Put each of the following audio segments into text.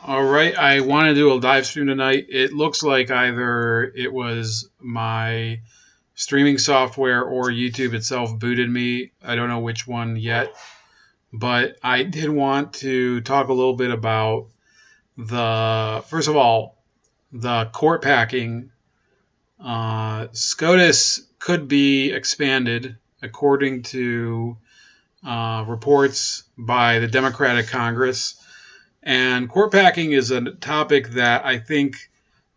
All right, I want to do a live stream tonight. It looks like either it was my streaming software or YouTube itself booted me. I don't know which one yet, but I did want to talk a little bit about first of all, the court packing. SCOTUS could be expanded according to reports by the Democratic Congress. And court packing is a topic that I think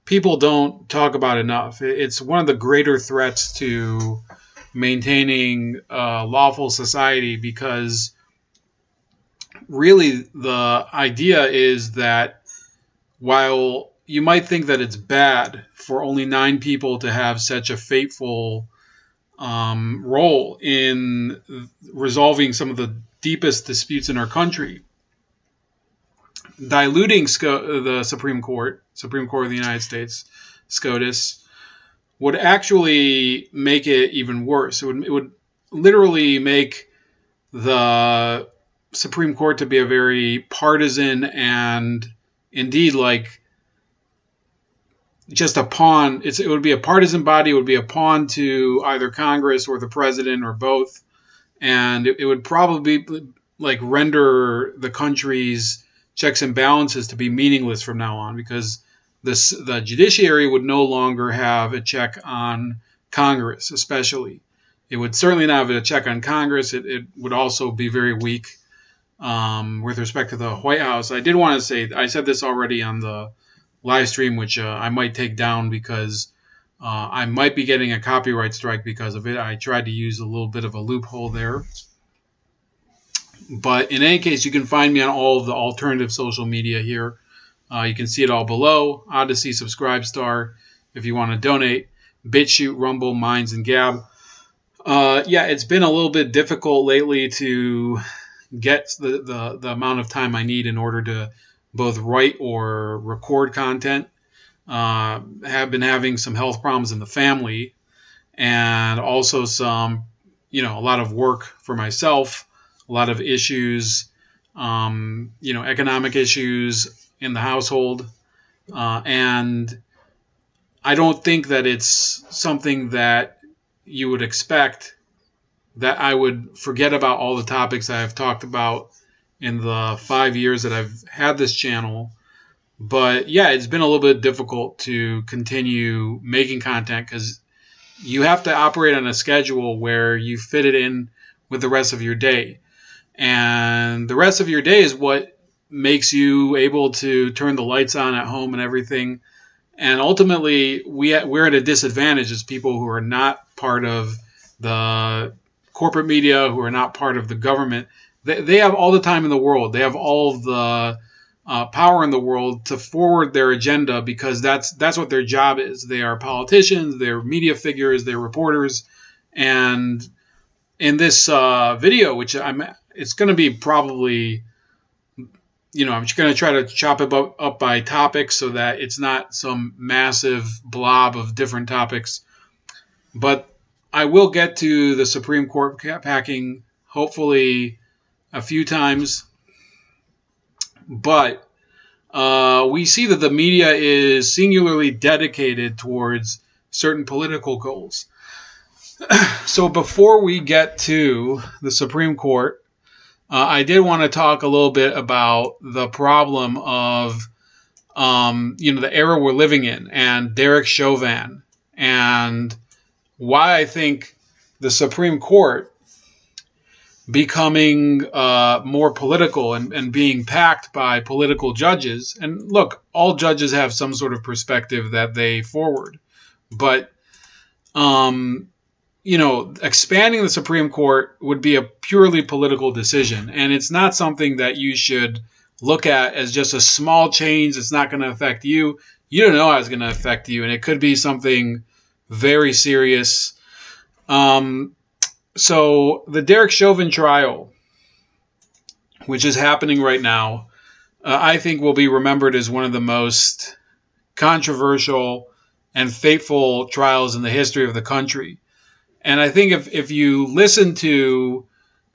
people don't talk about enough. It's one of the greater threats to maintaining a lawful society because really the idea is that while you might think that it's bad for only 9 people to have such a fateful role in resolving some of the deepest disputes in our country, diluting the Supreme Court of the United States, SCOTUS, would actually make it even worse. It would literally make the Supreme Court to be a very partisan and indeed like just a pawn. It would be a partisan body. It would be a pawn to either Congress or the president or both. And it would probably like render the country's checks and balances to be meaningless from now on because the judiciary would no longer have a check on Congress, especially. It would certainly not have a check on Congress. It would also be very weak with respect to the White House. I did want to say, I said this already on the live stream, which I might take down because I might be getting a copyright strike because of it. I tried to use a little bit of a loophole there. But in any case, you can find me on all of the alternative social media here. You can see it all below. Odyssey, Subscribestar, if you want to donate. BitChute, Rumble, Minds, and Gab. Yeah, it's been a little bit difficult lately to get the amount of time I need in order to both write or record content. Have been having some health problems in the family and also some, a lot of work for myself, a lot of issues, economic issues in the household. And I don't think that it's something that you would expect that I would forget about all the topics I have talked about in the 5 years that I've had this channel. But yeah, it's been a little bit difficult to continue making content because you have to operate on a schedule where you fit it in with the rest of your day. And the rest of your day is what makes you able to turn the lights on at home and everything. And ultimately, we're at a disadvantage as people who are not part of the corporate media, who are not part of the government. They have all the time in the world. They have all of the power in the world to forward their agenda because that's what their job is. They are politicians, they're media figures, they're reporters. And in this video, which it's going to be probably, I'm just going to try to chop it up by topics so that it's not some massive blob of different topics. But I will get to the Supreme Court packing hopefully a few times. But we see that the media is singularly dedicated towards certain political goals. So before we get to the Supreme Court, I did want to talk a little bit about the problem of, the era we're living in and Derek Chauvin and why I think the Supreme Court becoming more political and being packed by political judges. And look, all judges have some sort of perspective that they forward. But, expanding the Supreme Court would be a purely political decision. And it's not something that you should look at as just a small change that's not going to affect you. You don't know how it's going to affect you. And it could be something very serious. So the Derek Chauvin trial, which is happening right now, I think will be remembered as one of the most controversial and fateful trials in the history of the country. And I think if you listen to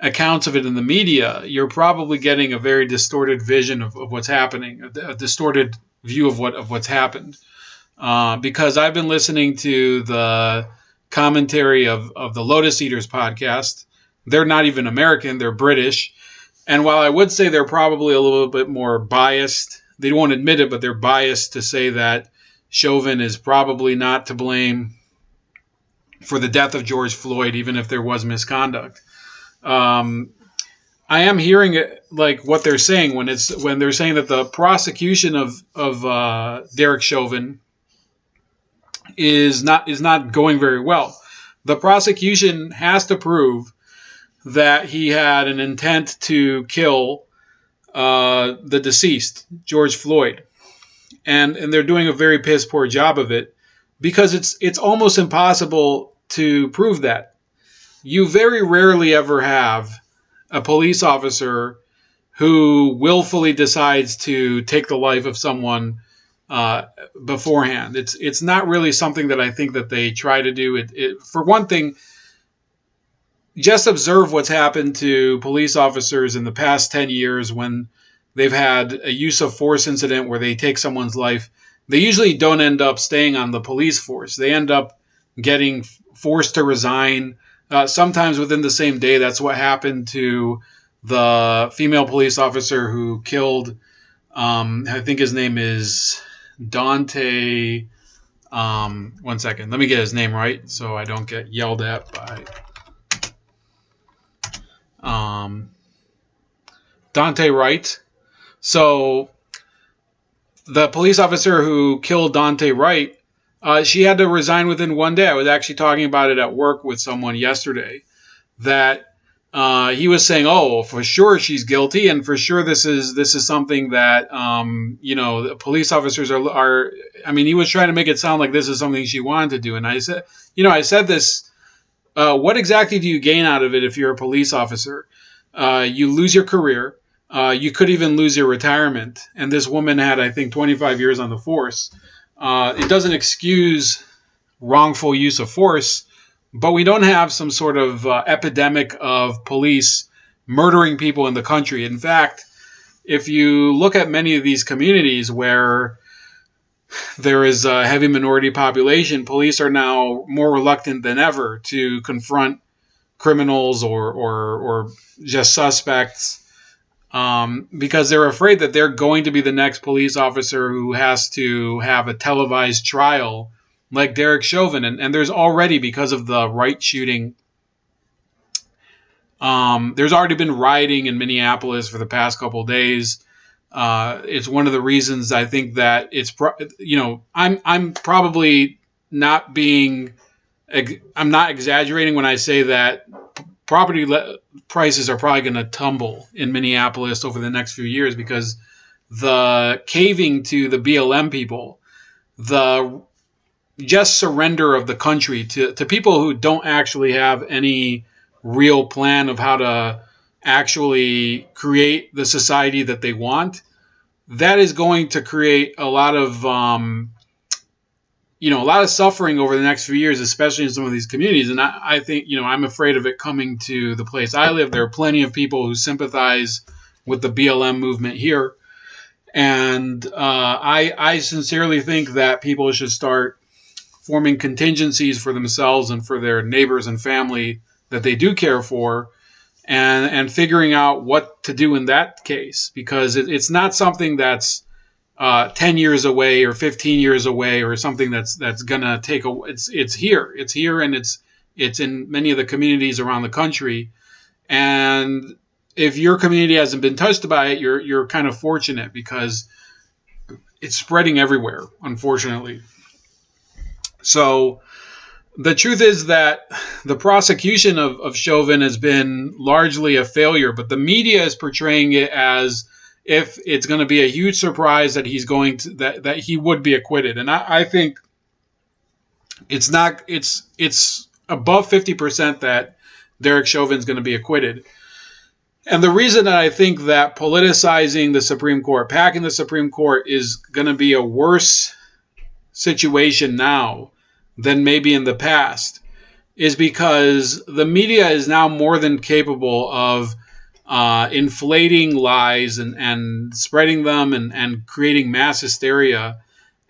accounts of it in the media, you're probably getting a very distorted vision of what's happening, a distorted view of what's happened. Because I've been listening to the commentary of the Lotus Eaters podcast. They're not even American, they're British. And while I would say they're probably a little bit more biased, they won't admit it, but they're biased to say that Chauvin is probably not to blame for the death of George Floyd, even if there was misconduct. I am hearing it, like what they're saying when they're saying that the prosecution of Derek Chauvin is not going very well. The prosecution has to prove that he had an intent to kill the deceased, George Floyd, and they're doing a very piss poor job of it because it's almost impossible to prove that. You very rarely ever have a police officer who willfully decides to take the life of someone beforehand. It's not really something that I think that they try to do. For one thing, just observe what's happened to police officers in the past 10 years when they've had a use of force incident where they take someone's life. They usually don't end up staying on the police force. They end up getting forced to resign. Sometimes within the same day. That's what happened to the female police officer who killed, I think his name is Dante. One second. Let me get his name right so I don't get yelled at by Dante Wright. So the police officer who killed Dante Wright, she had to resign within one day. I was actually talking about it at work with someone yesterday that he was saying, "Oh, for sure she's guilty, and for sure this is something that the police officers are." I mean, he was trying to make it sound like this is something she wanted to do, and I said this. What exactly do you gain out of it if you're a police officer? You lose your career. You could even lose your retirement. And this woman had, I think, 25 years on the force. It doesn't excuse wrongful use of force, but we don't have some sort of epidemic of police murdering people in the country. In fact, if you look at many of these communities where there is a heavy minority population, police are now more reluctant than ever to confront criminals or just suspects because they're afraid that they're going to be the next police officer who has to have a televised trial like Derek Chauvin. And there's already, because of the Wright shooting, there's already been rioting in Minneapolis for the past couple of days. It's one of the reasons I think that I'm probably not I'm not exaggerating when I say that property prices are probably going to tumble in Minneapolis over the next few years because the caving to the BLM people, the just surrender of the country to people who don't actually have any real plan of how to actually create the society that they want, that is going to create a lot of suffering over the next few years, especially in some of these communities. And I think, I'm afraid of it coming to the place I live. There are plenty of people who sympathize with the BLM movement here. And I sincerely think that people should start forming contingencies for themselves and for their neighbors and family that they do care for, and figuring out what to do in that case, because it's not something that's 10 years away or 15 years away or something that's gonna take it's here and it's in many of the communities around the country. And if your community hasn't been touched by it, you're kind of fortunate because it's spreading everywhere, unfortunately. So the truth is that the prosecution of Chauvin has been largely a failure, but the media is portraying it as if it's going to be a huge surprise that he's going to that he would be acquitted. And I think it's not. It's above 50% that Derek Chauvin is going to be acquitted. And the reason that I think that politicizing the Supreme Court, packing the Supreme Court, is going to be a worse situation now than maybe in the past is because the media is now more than capable of inflating lies and spreading them and creating mass hysteria.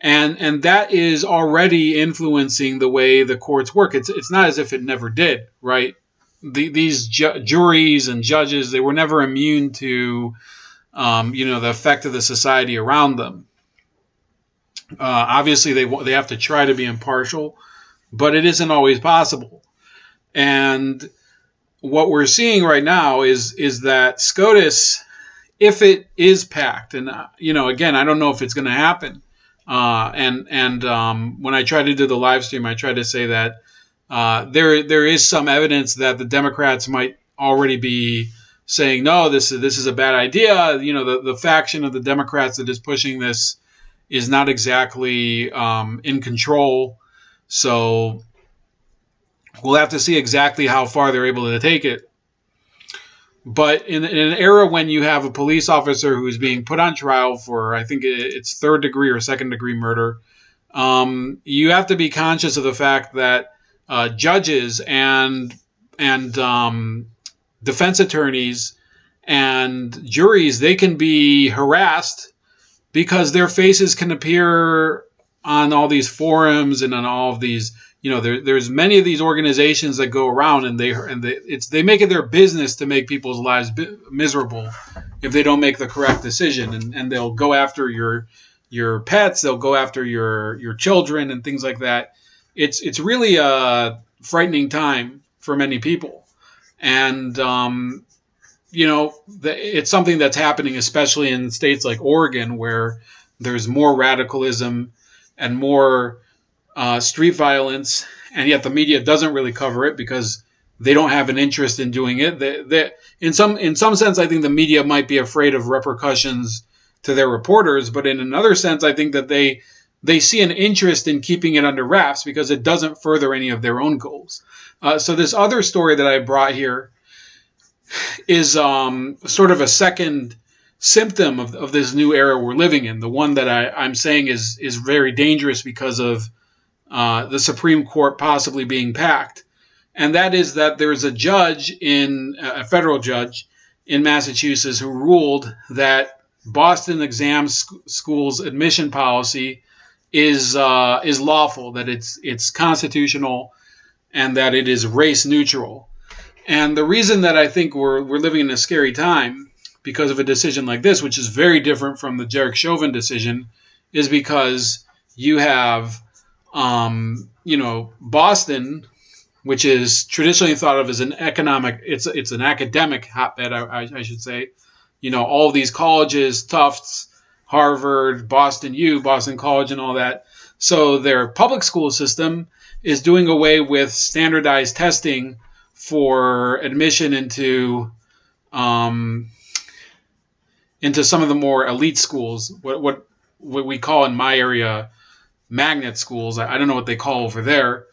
And that is already influencing the way the courts work. It's not as if it never did, right? These juries and judges, they were never immune to the effect of the society around them. Obviously, they have to try to be impartial, but it isn't always possible. And what we're seeing right now is that SCOTUS, if it is packed, and again, I don't know if it's going to happen. And when I tried to do the live stream, I tried to say that there is some evidence that the Democrats might already be saying, no, this is a bad idea. The faction of the Democrats that is pushing this is not exactly in control. So we'll have to see exactly how far they're able to take it. But in an era when you have a police officer who's being put on trial for, I think it's third degree or second degree murder, you have to be conscious of the fact that judges and defense attorneys and juries, they can be harassed because their faces can appear on all these forums and on all of these. There's many of these organizations that go around and they make it their business to make people's lives miserable if they don't make the correct decision, and they'll go after your pets, they'll go after your children and things like that. It's really a frightening time for many people, and it's something that's happening especially in states like Oregon, where there's more radicalism and more street violence, and yet the media doesn't really cover it because they don't have an interest in doing it. In some sense, I think the media might be afraid of repercussions to their reporters, but in another sense, I think that they see an interest in keeping it under wraps because it doesn't further any of their own goals. So this other story that I brought here is sort of a second symptom of this new era we're living in. The one that I'm saying is very dangerous because of the Supreme Court possibly being packed. And that is that there's a federal judge in Massachusetts who ruled that Boston exam school's admission policy is lawful, that it's constitutional, and that it is race neutral. And the reason that I think we're living in a scary time because of a decision like this, which is very different from the Derek Chauvin decision, is because you have Boston, which is traditionally thought of as an academic hotbed, I should say. All these colleges, Tufts, Harvard, Boston U, Boston College, and all that. So their public school system is doing away with standardized testing for admission into some of the more elite schools, what we call in my area magnet schools. I don't know what they call over there.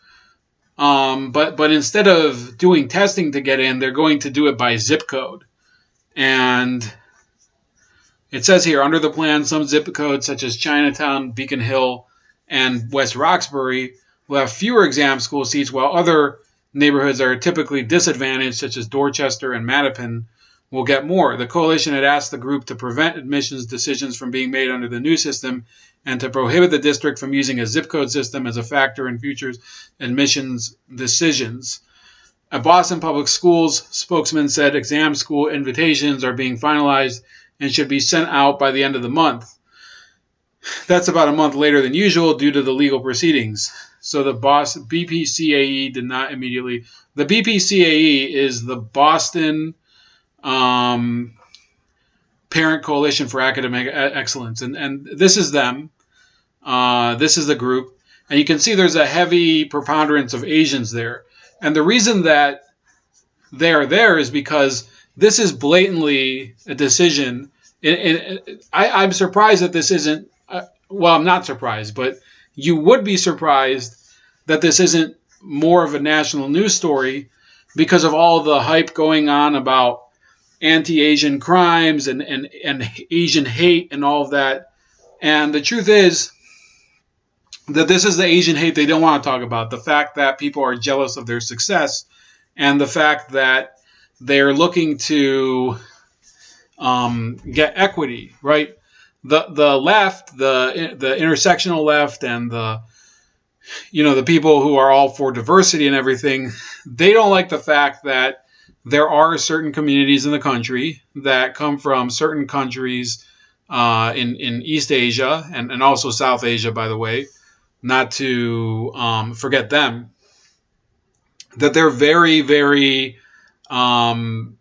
But instead of doing testing to get in, they're going to do it by zip code. And it says here, under the plan, some zip codes such as Chinatown, Beacon Hill, and West Roxbury will have fewer exam school seats, while other neighborhoods that are typically disadvantaged, such as Dorchester and Mattapan, will get more. The coalition had asked the group to prevent admissions decisions from being made under the new system and to prohibit the district from using a zip code system as a factor in future admissions decisions. A Boston Public Schools spokesman said exam school invitations are being finalized and should be sent out by the end of the month. That's about a month later than usual due to the legal proceedings. So the BPCAE did not immediately. The BPCAE is the Boston Parent Coalition for Academic Excellence, and this is them. This is the group, and you can see there's a heavy preponderance of Asians there. And the reason that they are there is because this is blatantly a decision. I'm surprised that this isn't. Well, I'm not surprised, but you would be surprised that this isn't more of a national news story because of all the hype going on about anti-Asian crimes and Asian hate and all of that. And the truth is that this is the Asian hate they don't want to talk about. The fact that people are jealous of their success, and the fact that they're looking to get equity, right? The left, the intersectional left, and the people who are all for diversity and everything, they don't like the fact that there are certain communities in the country that come from certain countries in East Asia and also South Asia, by the way, not to forget them, that they're very, very hardcore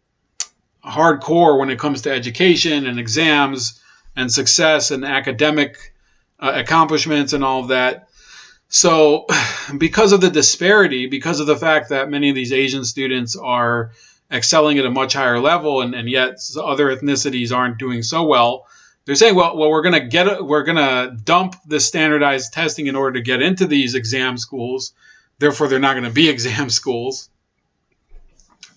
when it comes to education and exams and success and academic accomplishments and all of that. So because of the disparity, because of the fact that many of these Asian students are excelling at a much higher level, and yet other ethnicities aren't doing so well, they're saying, well, we're gonna dump the standardized testing in order to get into these exam schools. Therefore, they're not going to be exam schools,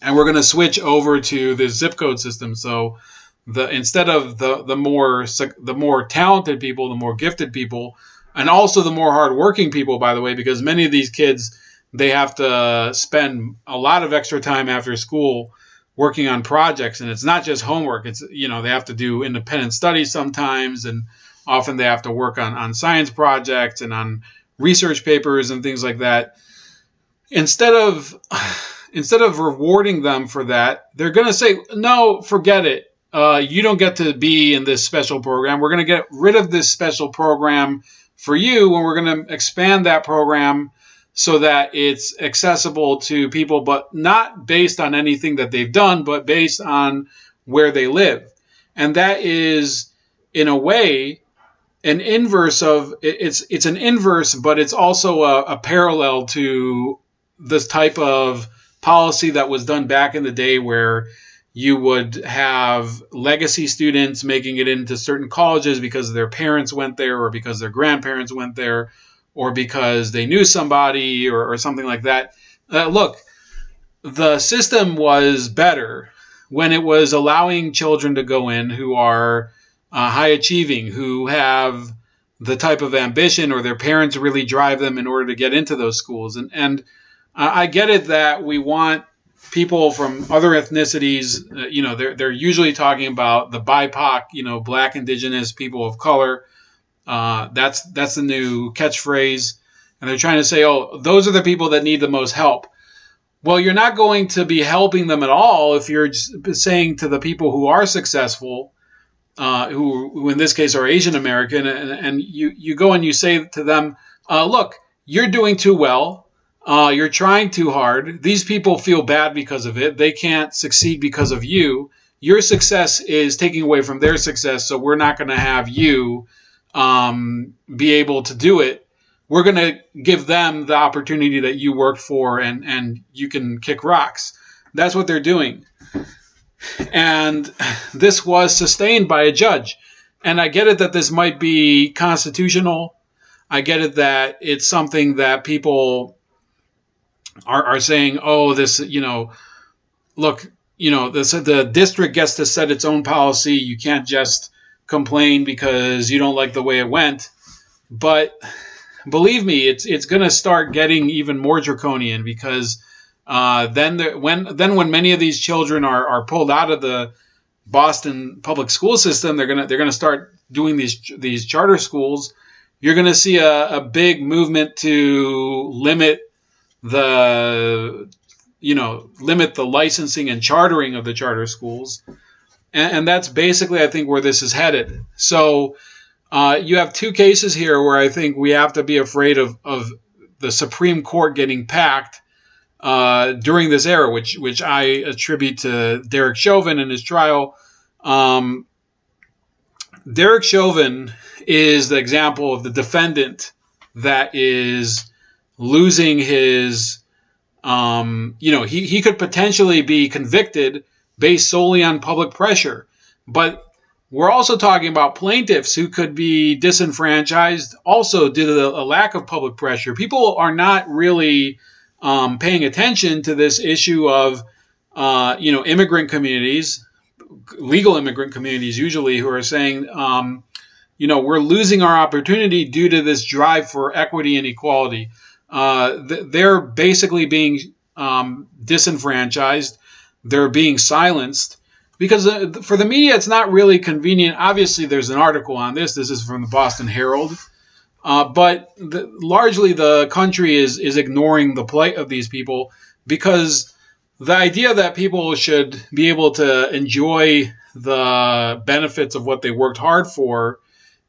and we're going to switch over to the zip code system. So instead of the more talented people, the more gifted people, and also the more hardworking people, by the way, because many of these kids, they have to spend a lot of extra time after school working on projects, and it's not just homework. It's, they have to do independent studies sometimes, and often they have to work on science projects and on research papers and things like that. Instead of rewarding them for that, they're going to say, no, forget it. You don't get to be in this special program. We're going to get rid of this special program for you, and we're going to expand that program so that it's accessible to people, but not based on anything that they've done, but based on where they live. And that is, in a way, an inverse of it's an inverse, but it's also a parallel to this type of policy that was done back in the day, where you would have legacy students making it into certain colleges because their parents went there, or because their grandparents went there, or because they knew somebody, or something like that. Look, the system was better when it was allowing children to go in who are high achieving, who have the type of ambition, or their parents really drive them in order to get into those schools. And I get it that we want people from other ethnicities. They're usually talking about the BIPOC, Black, Indigenous, people of color. That's the new catchphrase, and they're trying to say, oh, those are the people that need the most help. Well, you're not going to be helping them at all if you're just saying to the people who are successful, who in this case are Asian American, and you go and you say to them, look, you're doing too well. You're trying too hard. These people feel bad because of it. They can't succeed because of you. Your success is taking away from their success, so we're not going to have you be able to do it. We're going to give them the opportunity that you worked for, and you can kick rocks. That's what they're doing. And this was sustained by a judge. And I get it that this might be constitutional. I get it that it's something that people are saying, oh, this, look, the district gets to set its own policy. You can't just complain because you don't like the way it went. But believe me, it's going to start getting even more draconian, because when many of these children are pulled out of the Boston public school system, they're going to start doing these charter schools. You're going to see a big movement to limit the licensing and chartering of the charter schools, and that's basically, I think, where this is headed. So you have two cases here where I think we have to be afraid of the Supreme Court getting packed during this era, which I attribute to Derek Chauvin and his trial. Derek Chauvin is the example of the defendant that is losing his, he could potentially be convicted based solely on public pressure. But we're also talking about plaintiffs who could be disenfranchised also due to a lack of public pressure. People are not really paying attention to this issue of, immigrant communities, legal immigrant communities usually, who are saying, we're losing our opportunity due to this drive for equity and equality. They're basically being disenfranchised. They're being silenced because for the media, it's not really convenient. Obviously, there's an article on this. This is from the Boston Herald. But largely the country is ignoring the plight of these people, because the idea that people should be able to enjoy the benefits of what they worked hard for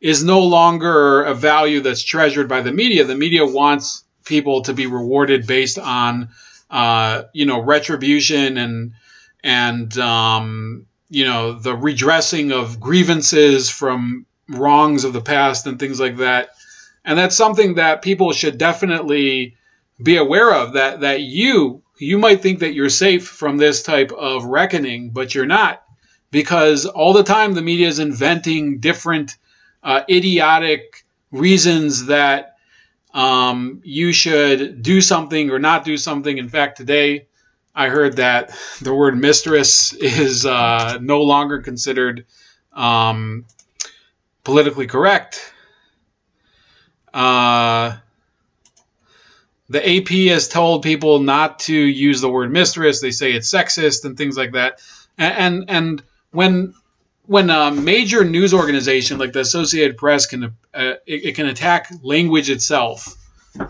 is no longer a value that's treasured by the media. The media wants people to be rewarded based on, retribution and the redressing of grievances from wrongs of the past and things like that. And that's something that people should definitely be aware of, that you might think that you're safe from this type of reckoning, but you're not, because all the time the media is inventing different idiotic reasons that you should do something or not do something. In fact, today I heard that the word mistress is no longer considered politically correct. The AP has told people not to use the word mistress. They say it's sexist and things like that. And when a major news organization like the Associated Press can attack language itself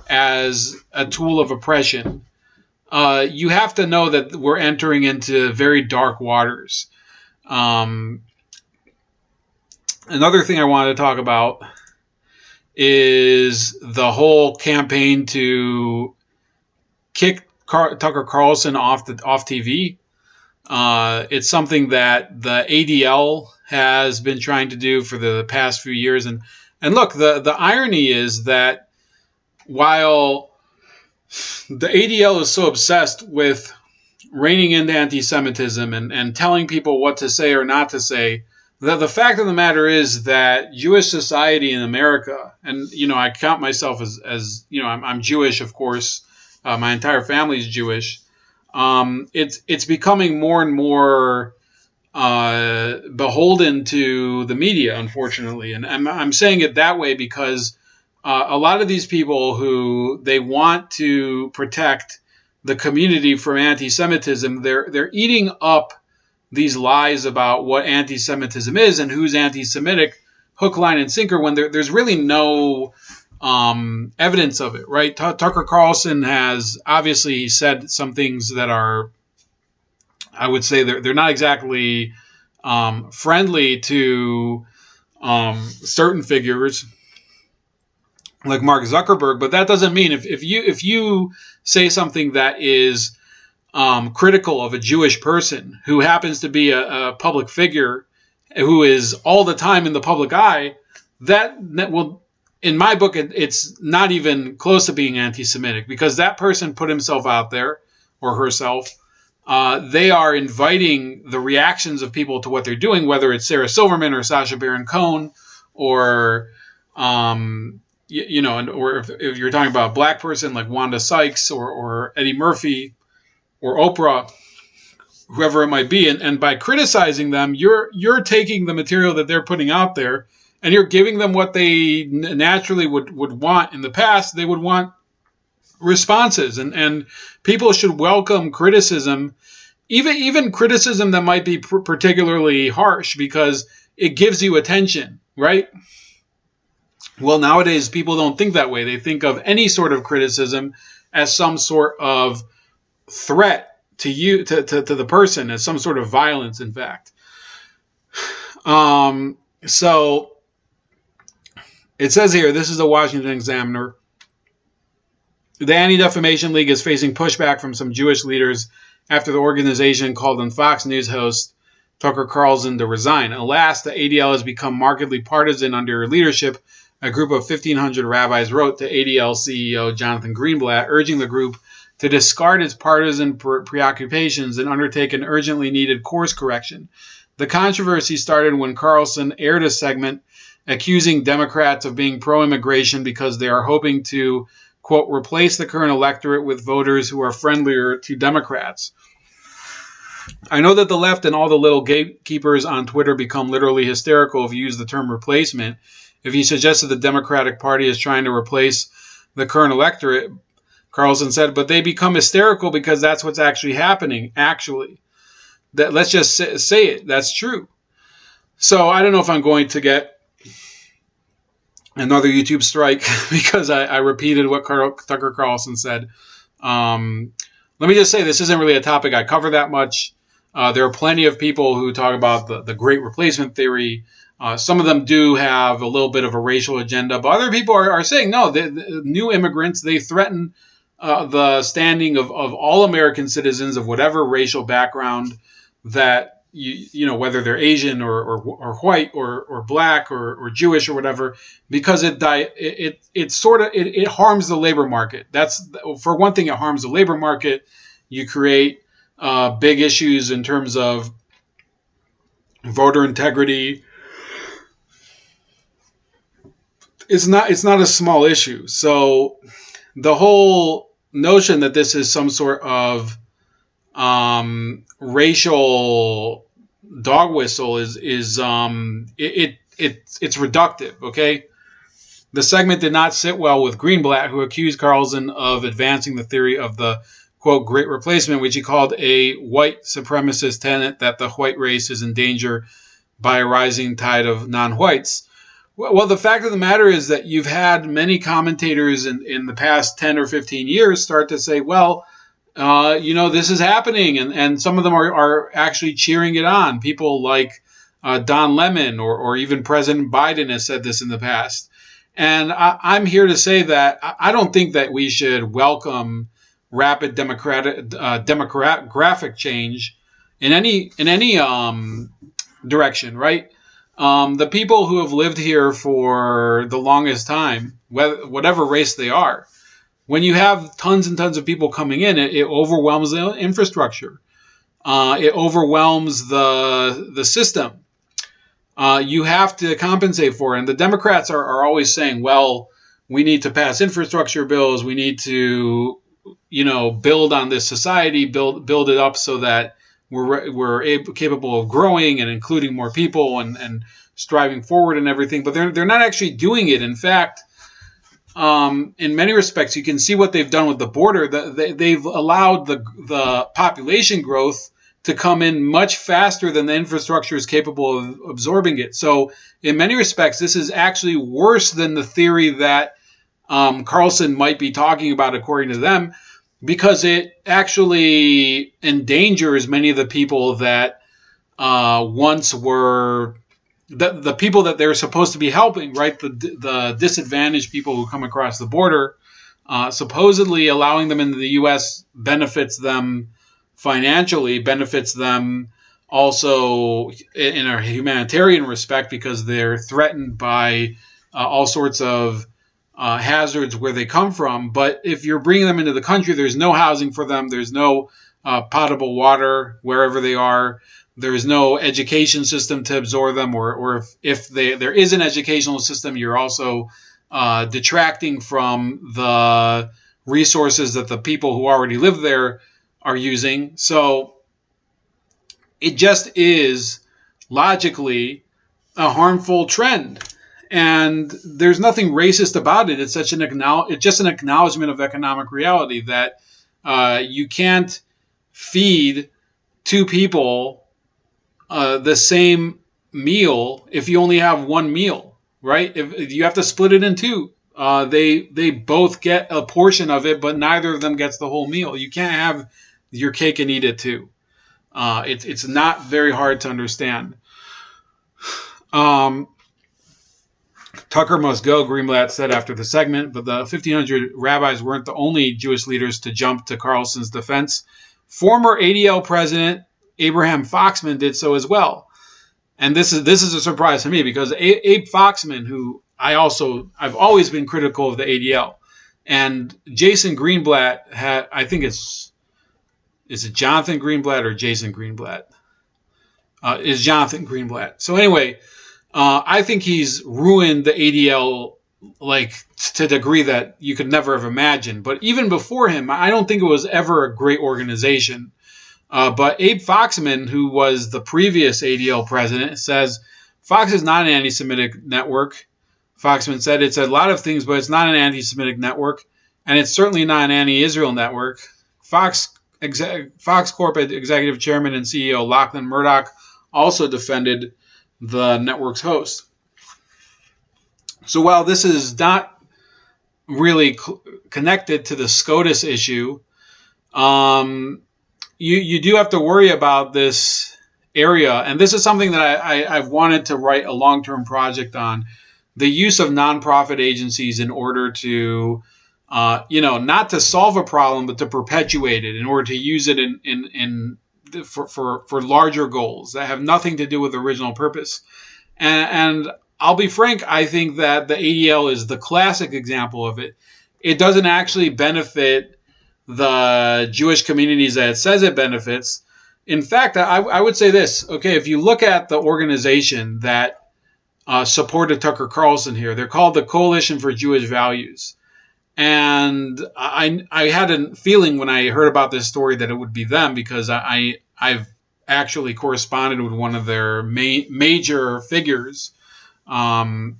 as a tool of oppression, you have to know that we're entering into very dark waters. Another thing I wanted to talk about is the whole campaign to kick Tucker Carlson off TV. It's something that the ADL has been trying to do for the past few years. And look, the irony is that while the ADL is so obsessed with reining in anti-Semitism and telling people what to say or not to say, the fact of the matter is that Jewish society in America, and I count myself as I'm Jewish, of course. My entire family is Jewish. It's becoming more and more beholden to the media, unfortunately, and I'm saying it that way because a lot of these people who they want to protect the community from anti-Semitism, they're eating up these lies about what anti-Semitism is and who's anti-Semitic, hook, line, and sinker, when there's really no evidence of it, right? Tucker Carlson has obviously said some things that are, I would say, they're not exactly friendly to certain figures like Mark Zuckerberg, but that doesn't mean if you say something that is critical of a Jewish person who happens to be a public figure who is all the time in the public eye, that will, in my book, it's not even close to being anti-Semitic, because that person put himself out there, or herself. They are inviting the reactions of people to what they're doing, whether it's Sarah Silverman or Sacha Baron Cohen, or or if you're talking about a black person like Wanda Sykes or Eddie Murphy or Oprah, whoever it might be, and by criticizing them, you're taking the material that they're putting out there, and you're giving them what they naturally would want. In the past, they would want responses, and people should welcome criticism, even criticism that might be particularly harsh, because it gives you attention, right? Well, nowadays people don't think that way. They think of any sort of criticism as some sort of threat to you, to the person, as some sort of violence, in fact. So it says here, this is the Washington Examiner. The Anti-Defamation League is facing pushback from some Jewish leaders after the organization called on Fox News host Tucker Carlson to resign. Alas, the ADL has become markedly partisan under her leadership. A group of 1,500 rabbis wrote to ADL CEO Jonathan Greenblatt, urging the group to discard its partisan preoccupations and undertake an urgently needed course correction. The controversy started when Carlson aired a segment accusing Democrats of being pro-immigration because they are hoping to, quote, replace the current electorate with voters who are friendlier to Democrats. I know that the left and all the little gatekeepers on Twitter become literally hysterical if you use the term replacement. If you suggest that the Democratic Party is trying to replace the current electorate, Carlson said, but they become hysterical because that's what's actually happening. Actually, let's just say it. That's true. So I don't know if I'm going to get another YouTube strike because I repeated what Tucker Carlson said. Let me just say this isn't really a topic I cover that much. There are plenty of people who talk about the great replacement theory. Some of them do have a little bit of a racial agenda, but other people are saying, no, the new immigrants, they threaten the standing of all American citizens of whatever racial background that, you know, whether they're Asian or white or black or Jewish or whatever, because it harms the labor market. That's, for one thing, it harms the labor market. You create big issues in terms of voter integrity. It's not a small issue. So the whole notion that this is some sort of racial dog whistle is it's reductive. Okay, the segment did not sit well with Greenblatt, who accused Carlson of advancing the theory of the quote great replacement, which he called a white supremacist tenet that the white race is in danger by a rising tide of non-whites. Well, the fact of the matter is that you've had many commentators in the past 10 or 15 years start to say, well, this is happening, and some of them are actually cheering it on. People like Don Lemon or even President Biden has said this in the past. And I'm here to say that I don't think that we should welcome rapid demographic change in any direction, right? The people who have lived here for the longest time, whatever race they are, when you have tons and tons of people coming in, it overwhelms the infrastructure. It overwhelms the system. You have to compensate for it. And the Democrats are always saying, well, we need to pass infrastructure bills. We need to, build on this society, build it up so that we're capable of growing and including more people and striving forward and everything. But they're not actually doing it. In fact, in many respects, you can see what they've done with the border. They've allowed the population growth to come in much faster than the infrastructure is capable of absorbing it. So in many respects, this is actually worse than the theory that Carlson might be talking about, according to them, because it actually endangers many of the people that once were the people that they're supposed to be helping, right? The disadvantaged people who come across the border. Supposedly allowing them into the U.S. benefits them financially, benefits them also in a humanitarian respect because they're threatened by all sorts of hazards where they come from. But if you're bringing them into the country, there's no housing for them. There's no potable water wherever they are. There's no education system to absorb them, or if there is an educational system, you're also detracting from the resources that the people who already live there are using. So it just is logically a harmful trend. And there's nothing racist about it. It's just an acknowledgement of economic reality that you can't feed two people the same meal if you only have one meal, right? If you have to split it in two. They both get a portion of it, but neither of them gets the whole meal. You can't have your cake and eat it too. It's not very hard to understand. Tucker must go, Greenblatt said after the segment, but the 1,500 rabbis weren't the only Jewish leaders to jump to Carlson's defense. Former ADL president Abraham Foxman did so as well. And this is a surprise to me because Abe Foxman, who I've always been critical of the ADL, and Jason Greenblatt had, I think is it Jonathan Greenblatt or Jason Greenblatt? Is Jonathan Greenblatt. So anyway, I think he's ruined the ADL to a degree that you could never have imagined. But even before him, I don't think it was ever a great organization. But Abe Foxman, who was the previous ADL president, says Fox is not an anti-Semitic network. Foxman said it's a lot of things, but it's not an anti-Semitic network, and it's certainly not an anti-Israel network. Fox Corp executive chairman and CEO Lachlan Murdoch also defended the network's host. So while this is not really connected to the SCOTUS issue, you do have to worry about this area, and this is something that I've wanted to write a long-term project on, the use of nonprofit agencies in order to, not to solve a problem, but to perpetuate it, in order to use it for larger goals that have nothing to do with the original purpose. And I'll be frank, I think that the ADL is the classic example of it. It doesn't actually benefit the Jewish communities that it says it benefits. In fact, I would say this. Okay, if you look at the organization that supported Tucker Carlson here, they're called the Coalition for Jewish Values. And I had a feeling when I heard about this story that it would be them, because I've actually corresponded with one of their major figures. And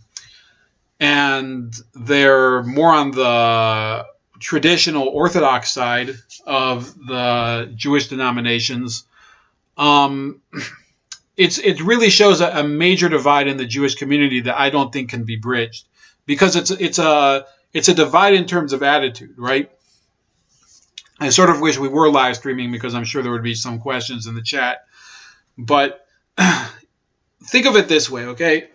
they're more on the traditional Orthodox side of the Jewish denominations. It really shows a major divide in the Jewish community that I don't think can be bridged, because it's a divide in terms of attitude, right? I sort of wish we were live streaming, because I'm sure there would be some questions in the chat. But think of it this way, okay?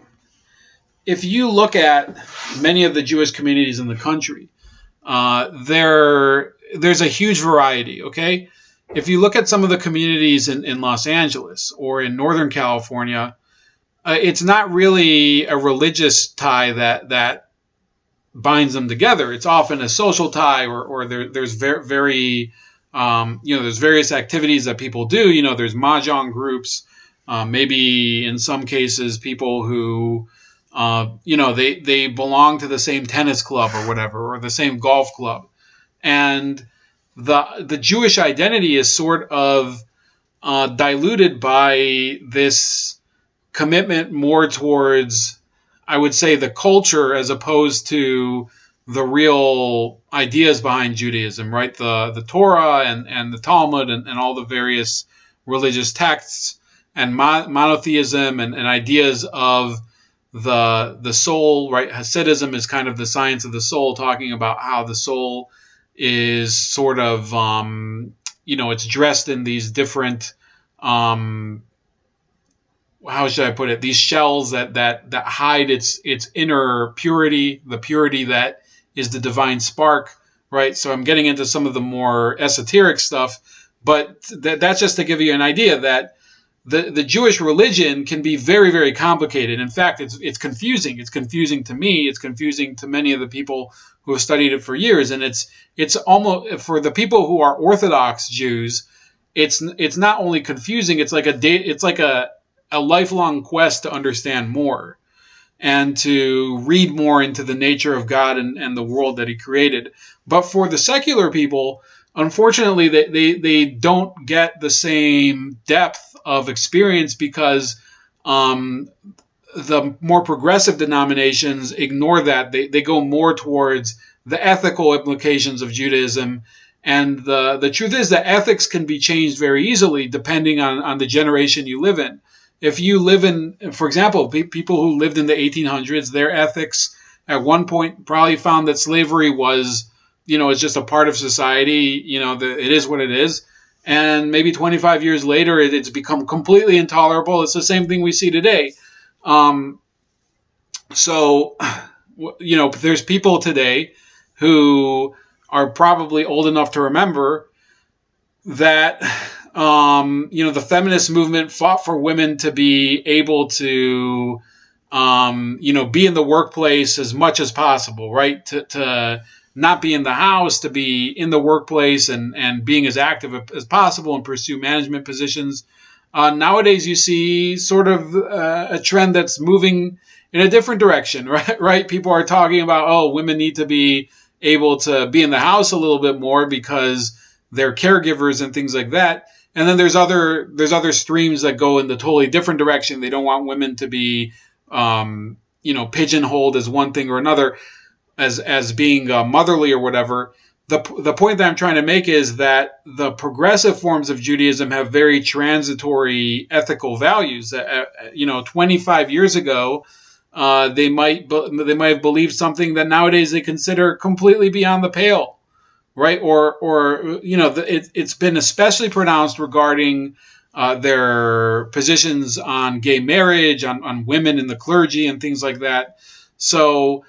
If you look at many of the Jewish communities in the country, there's a huge variety, okay? If you look at some of the communities in Los Angeles or in Northern California, it's not really a religious tie that binds them together. It's often a social tie, or there's there's various activities that people do. There's mahjong groups, maybe in some cases people who they belong to the same tennis club or whatever, or the same golf club. And the Jewish identity is sort of diluted by this commitment more towards, I would say, the culture as opposed to the real ideas behind Judaism, right? The Torah and the Talmud and all the various religious texts, and monotheism and ideas of the soul, right? Hasidism is kind of the science of the soul, talking about how the soul is sort of, it's dressed in these different, how should I put it? These shells that hide its inner purity, the purity that is the divine spark, right? So I'm getting into some of the more esoteric stuff, but that's just to give you an idea that the Jewish religion can be very, very complicated. In fact, it's confusing. It's confusing to me. It's confusing to many of the people who have studied it for years. And it's almost, for the people who are Orthodox Jews, it's not only confusing. It's like a lifelong quest to understand more and to read more into the nature of God and the world that He created. But for the secular people, unfortunately, they don't get the same depth of experience, because the more progressive denominations ignore that. They go more towards the ethical implications of Judaism. And the truth is that ethics can be changed very easily depending on the generation you live in. If you live in, for example, people who lived in the 1800s, their ethics at one point probably found that slavery was, it's just a part of society. It is what it is. And maybe 25 years later, it's become completely intolerable. It's the same thing we see today. So, there's people today who are probably old enough to remember that, the feminist movement fought for women to be able to, be in the workplace as much as possible, right? To not be in the house, to be in the workplace and being as active as possible and pursue management positions. Nowadays, you see sort of a trend that's moving in a different direction, right? People are talking about, women need to be able to be in the house a little bit more because they're caregivers and things like that. And then there's other streams that go in the totally different direction. They don't want women to be pigeonholed as one thing or another, as being motherly or whatever. The point that I'm trying to make is that the progressive forms of Judaism have very transitory ethical values. 25 years ago, they might have believed something that nowadays they consider completely beyond the pale, right? It's been especially pronounced regarding their positions on gay marriage, on women in the clergy, and things like that. So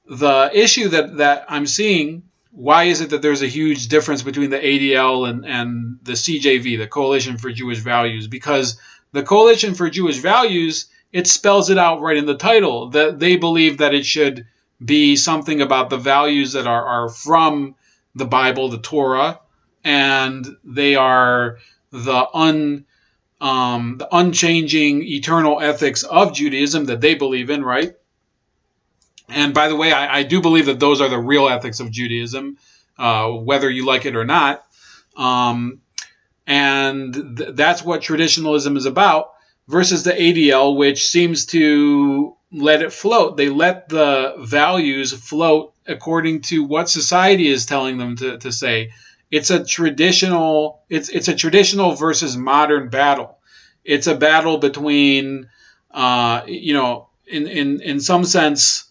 the issue that I'm seeing, why is it that there's a huge difference between the ADL and the CJV, the Coalition for Jewish Values? Because the Coalition for Jewish Values, it spells it out right in the title, that they believe that it should be something about the values that are from the Bible, the Torah, and they are the unchanging eternal ethics of Judaism that they believe in, right? And by the way, I do believe that those are the real ethics of Judaism, whether you like it or not. That's what traditionalism is about, versus the ADL, which seems to let it float. They let the values float according to what society is telling them to say. It's a traditional versus modern battle. It's a battle between, in some sense,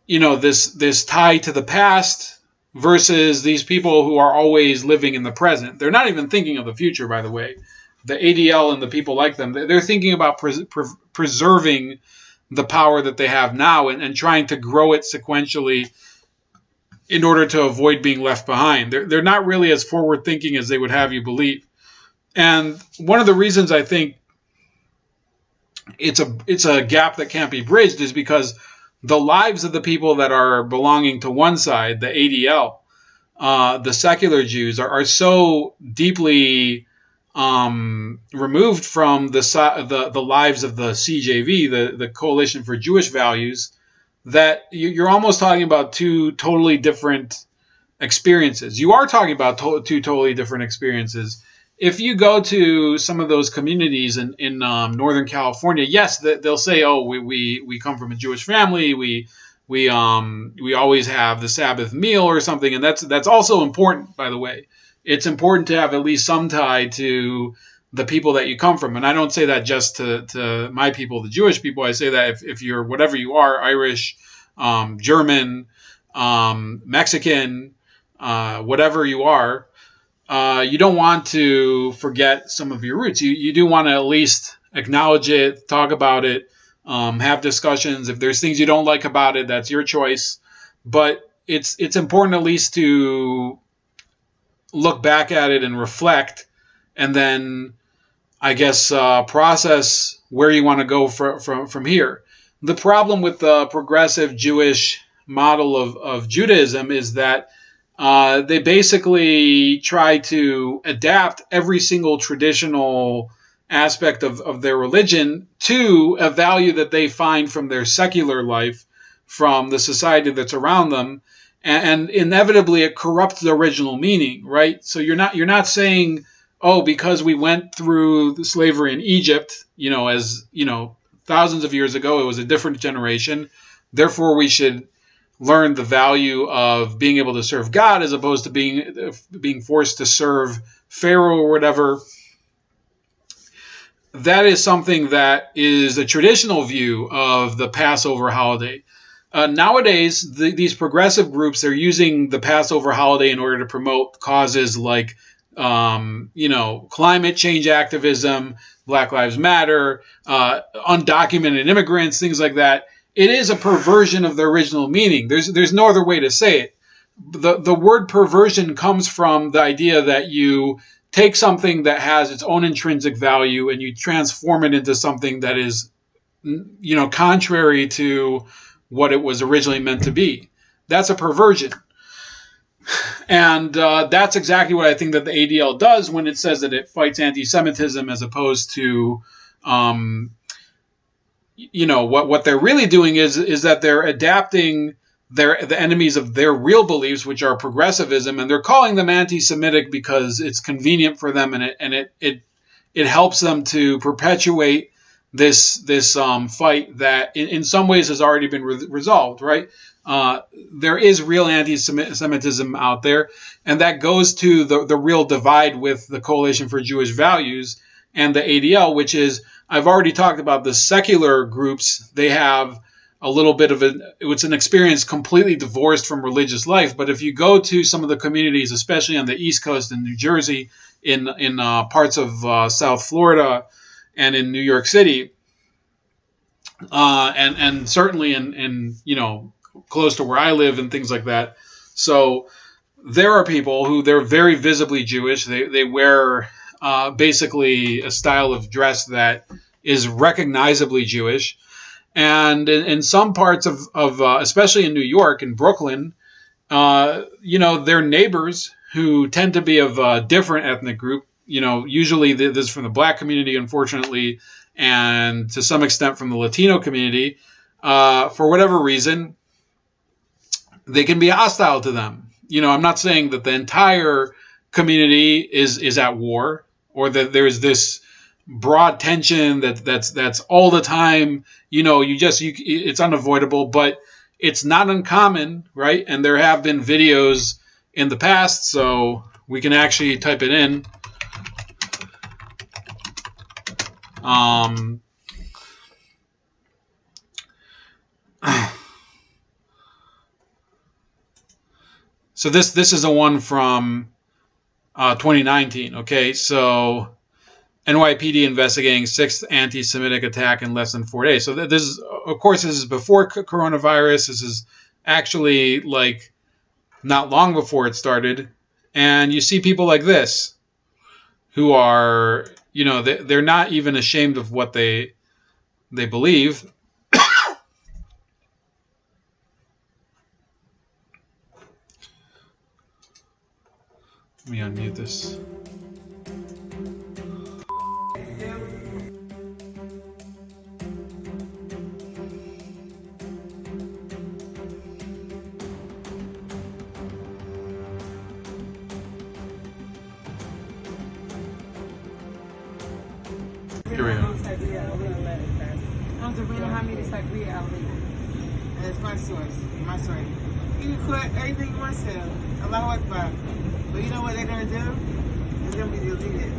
this tie to the past versus these people who are always living in the present. They're not even thinking of the future, by the way. The ADL and the people like them, they're thinking about preserving the power that they have now and trying to grow it sequentially in order to avoid being left behind. They're not really as forward thinking as they would have you believe. And one of the reasons I think it's a gap that can't be bridged is because the lives of the people that are belonging to one side, the ADL, the secular Jews, are so deeply removed from the lives of the CJV, the Coalition for Jewish Values, that you're almost talking about two totally different experiences. You are talking about two totally different experiences. If you go to some of those communities in Northern California, yes, they'll say, "Oh, we come from a Jewish family. We always have the Sabbath meal or something," and that's also important, by the way. It's important to have at least some tie to the people that you come from, and I don't say that just to my people, the Jewish people. I say that if you're whatever you are, Irish, German, Mexican, whatever you are. You don't want to forget some of your roots. You do want to at least acknowledge it, talk about it, have discussions. If there's things you don't like about it, that's your choice. But it's important at least to look back at it and reflect, and then I guess process where you want to go from here. The problem with the progressive Jewish model of Judaism is that they basically try to adapt every single traditional aspect of their religion to a value that they find from their secular life, from the society that's around them, and inevitably it corrupts the original meaning, right? So you're not saying, oh, because we went through the slavery in Egypt, thousands of years ago, it was a different generation, therefore we should learn the value of being able to serve God as opposed to being forced to serve Pharaoh or whatever. That is something that is a traditional view of the Passover holiday. Nowadays, these progressive groups, they're using the Passover holiday in order to promote causes like, climate change activism, Black Lives Matter, undocumented immigrants, things like that. It is a perversion of the original meaning. There's no other way to say it. The word perversion comes from the idea that you take something that has its own intrinsic value and you transform it into something that is, contrary to what it was originally meant to be. That's a perversion. And that's exactly what I think that the ADL does when it says that it fights anti-Semitism, as opposed to, what they're really doing is that they're adapting they're the enemies of their real beliefs, which are progressivism, and they're calling them anti-Semitic because it's convenient for them, and it helps them to perpetuate this fight that in some ways has already been resolved, right? There is real anti-Semitism out there, and that goes to the real divide with the Coalition for Jewish Values and the ADL, which is, I've already talked about the secular groups. They have a little bit of it's an experience completely divorced from religious life. But if you go to some of the communities, especially on the East Coast in New Jersey, in parts of South Florida, and in New York City, and certainly in close to where I live and things like that. So there are people who they're very visibly Jewish. They wear basically a style of dress that is recognizably Jewish. And in some parts of especially in New York and Brooklyn, their neighbors who tend to be of a different ethnic group, usually this is from the black community, unfortunately, and to some extent from the Latino community, for whatever reason, they can be hostile to them. I'm not saying that the entire community is at war, or that there's this broad tension that's all the time. It's unavoidable, but it's not uncommon, right? And there have been videos in the past, so we can actually type it in. So this is a one from 2019. Okay, so NYPD investigating 6th anti-Semitic attack in less than 4 days. So this is, of course, this is before coronavirus. This is actually like not long before it started. And you see people like this who are, they're not even ashamed of what they believe. Let me unmute this. Here we go. That's my source. My story. You can quit everything you want to say. Allahu Akbar. But you know what they're going to do? It's going to be deleted.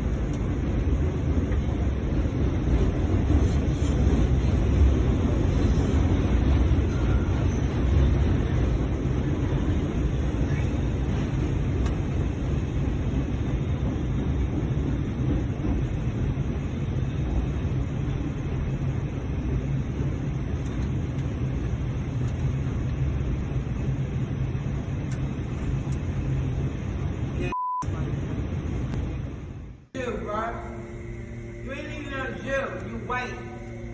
You ain't even no Jew. You white.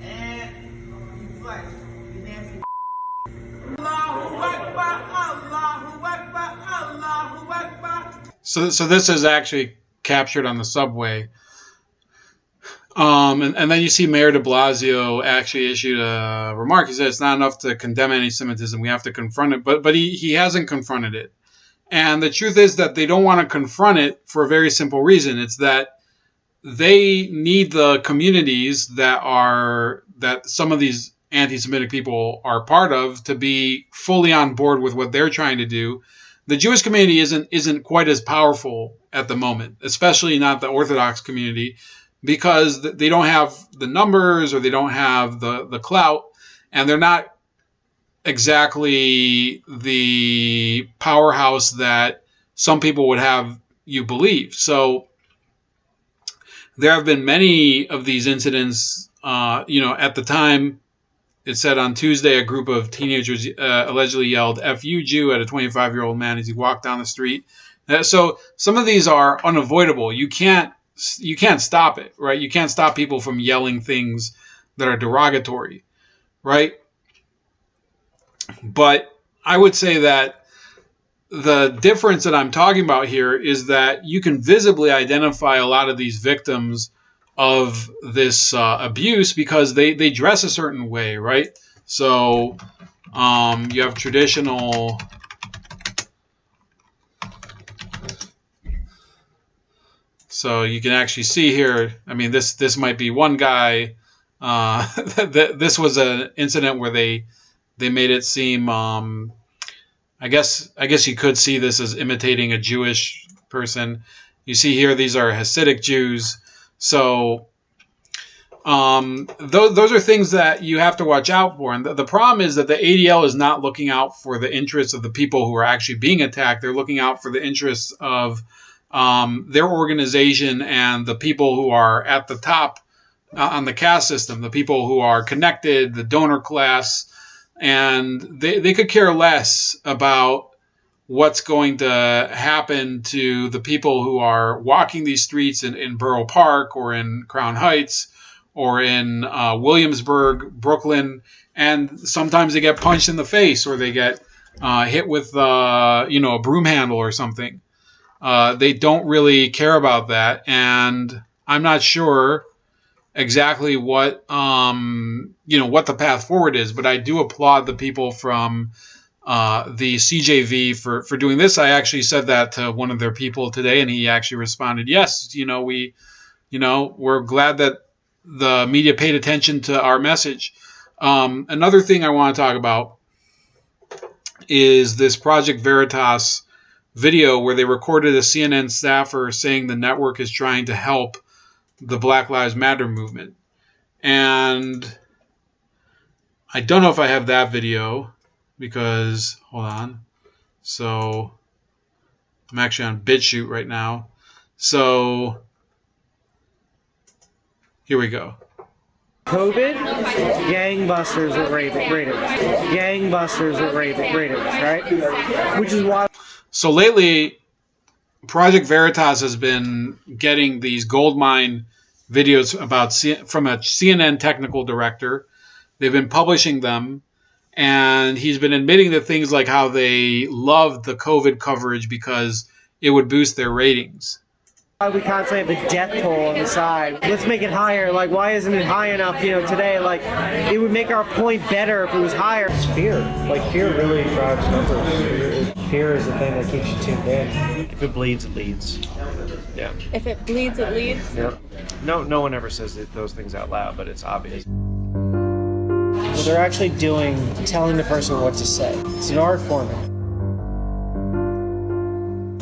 And you flesh. You nasty. Allahu Akbar. Allahu Akbar. Allahu Akbar. So this is actually captured on the subway. And then you see Mayor de Blasio actually issued a remark. He said it's not enough to condemn anti-Semitism. We have to confront it. But he hasn't confronted it. And the truth is that they don't want to confront it for a very simple reason. It's that they need the communities that some of these anti-Semitic people are part of to be fully on board with what they're trying to do. The Jewish community isn't quite as powerful at the moment, especially not the Orthodox community, because they don't have the numbers or they don't have the clout, and they're not exactly the powerhouse that some people would have you believe. So there have been many of these incidents. At the time, it said on Tuesday, a group of teenagers allegedly yelled "F you, Jew" at a 25-year-old man as he walked down the street. So some of these are unavoidable. You can't stop it, right? You can't stop people from yelling things that are derogatory, right? But I would say that the difference that I'm talking about here is that you can visibly identify a lot of these victims of this abuse because they dress a certain way, right? So You have traditional. So you can actually see here. I mean, this might be one guy. This was an incident where they made it seem. I guess you could see this as imitating a Jewish person. You see here, these are Hasidic Jews. So those are things that you have to watch out for. And the problem is that the ADL is not looking out for the interests of the people who are actually being attacked. They're looking out for the interests of their organization and the people who are at the top on the caste system, the people who are connected, the donor class, and they could care less about what's going to happen to the people who are walking these streets in Borough Park or in Crown Heights or in Williamsburg, Brooklyn, and sometimes they get punched in the face or they get hit with a broom handle or something. They don't really care about that, and I'm not sure exactly what what the path forward is, but I do applaud the people from the CJV for doing this. I actually said that to one of their people today, and he actually responded, "Yes, we're glad that the media paid attention to our message." Another thing I want to talk about is this Project Veritas video where they recorded a CNN staffer saying the network is trying to help the Black Lives Matter movement. And I don't know if I have that video because, hold on. So I'm actually on BitChute right now. So here we go. COVID, gangbusters with raiders. Gangbusters with raiders, right? Which is why. So lately, Project Veritas has been getting these goldmine videos from a CNN technical director. They've been publishing them, and he's been admitting that things like how they loved the COVID coverage because it would boost their ratings. We constantly have a death toll on the side. Let's make it higher. Like, why isn't it high enough? Today, like, it would make our point better if it was higher. It's fear. Like, fear really drives numbers. Fear is the thing that keeps you tuned in. If it bleeds, it leads. Yeah. If it bleeds, it leads? Yeah. No one ever says those things out loud, but it's obvious. What they're actually doing, telling the person what to say. It's an art form.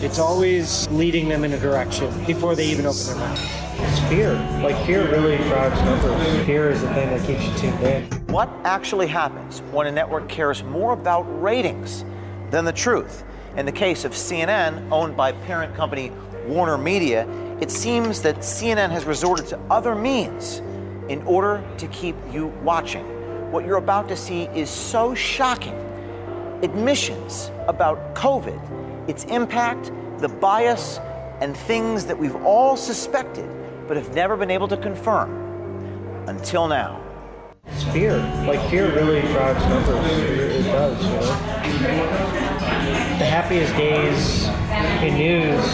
It's always leading them in a direction before they even open their mouth. It's fear. Like, fear really drives numbers. Fear is the thing that keeps you tuned in. What actually happens when a network cares more about ratings than the truth? In the case of CNN, owned by parent company Warner Media, it seems that CNN has resorted to other means in order to keep you watching. What you're about to see is so shocking. Admissions about COVID, its impact, the bias, and things that we've all suspected but have never been able to confirm until now. It's fear. Like, fear really drives numbers. It does, The happiest days in news,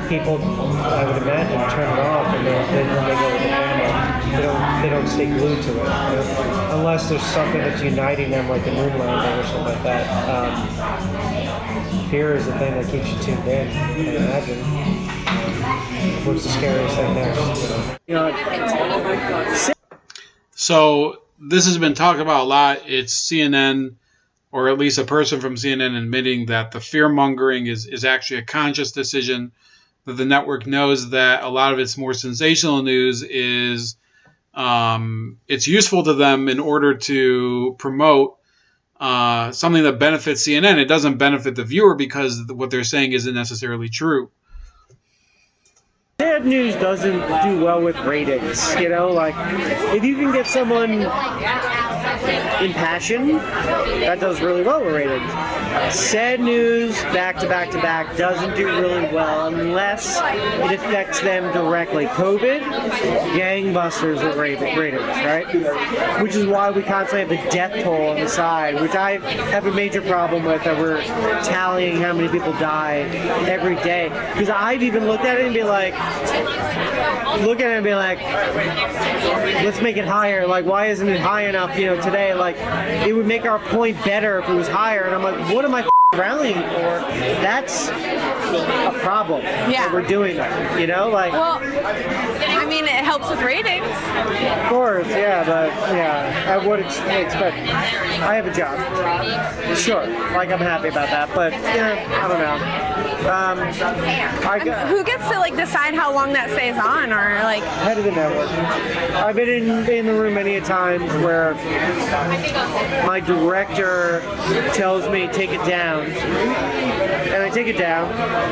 people, I would imagine, turn it off and then they go with the camera. They don't stay glued to it. Unless there's something that's uniting them, like the moon landing or something like that. Fear is the thing that keeps you tuned in, I imagine. What's the scariest thing there? So this has been talked about a lot. It's CNN, or at least a person from CNN, admitting that the fear-mongering is actually a conscious decision, that the network knows that a lot of its more sensational news is it's useful to them in order to promote something that benefits CNN. It doesn't benefit the viewer because what they're saying isn't necessarily true. Bad news doesn't do well with ratings, like, if you can get someone impassioned, that does really well with ratings. Sad news, back to back to back, doesn't do really well unless it affects them directly. COVID, gangbusters with ratings, right? Which is why we constantly have a death toll on the side, which I have a major problem with, that we're tallying how many people die every day. Because I've even looked at it and be like, let's make it higher. Like, why isn't it high enough, today? Like, like, it would make our point better if it was higher. And I'm like, what am I rallying for? That's a problem. That we're doing that, you know, like. Well, I mean, it helps with ratings. Of course, yeah, but yeah, I would expect. I have a job, sure. Like I'm happy about that, but yeah, I don't know. Who gets to like decide how long that stays on, or like? Head of the network. I've been in the room many a times where my director tells me take it down, and I take it down,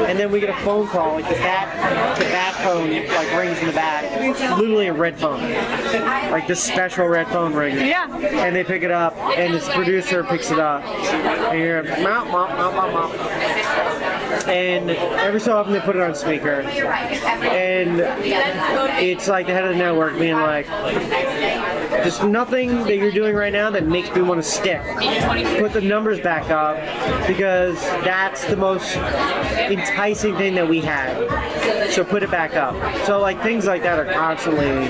and then we get a phone call, like the bat phone like rings in the back. It's literally a red phone, like this special red phone rings. Yeah. And they pick it up, and this producer picks it up, and you're mop mop mop mop mop. And every so often they put it on speaker, and it's like the head of the network being like, there's nothing that you're doing right now that makes me want to stick. Put the numbers back up, because that's the most enticing thing that we had. So put it back up. So like things like that are constantly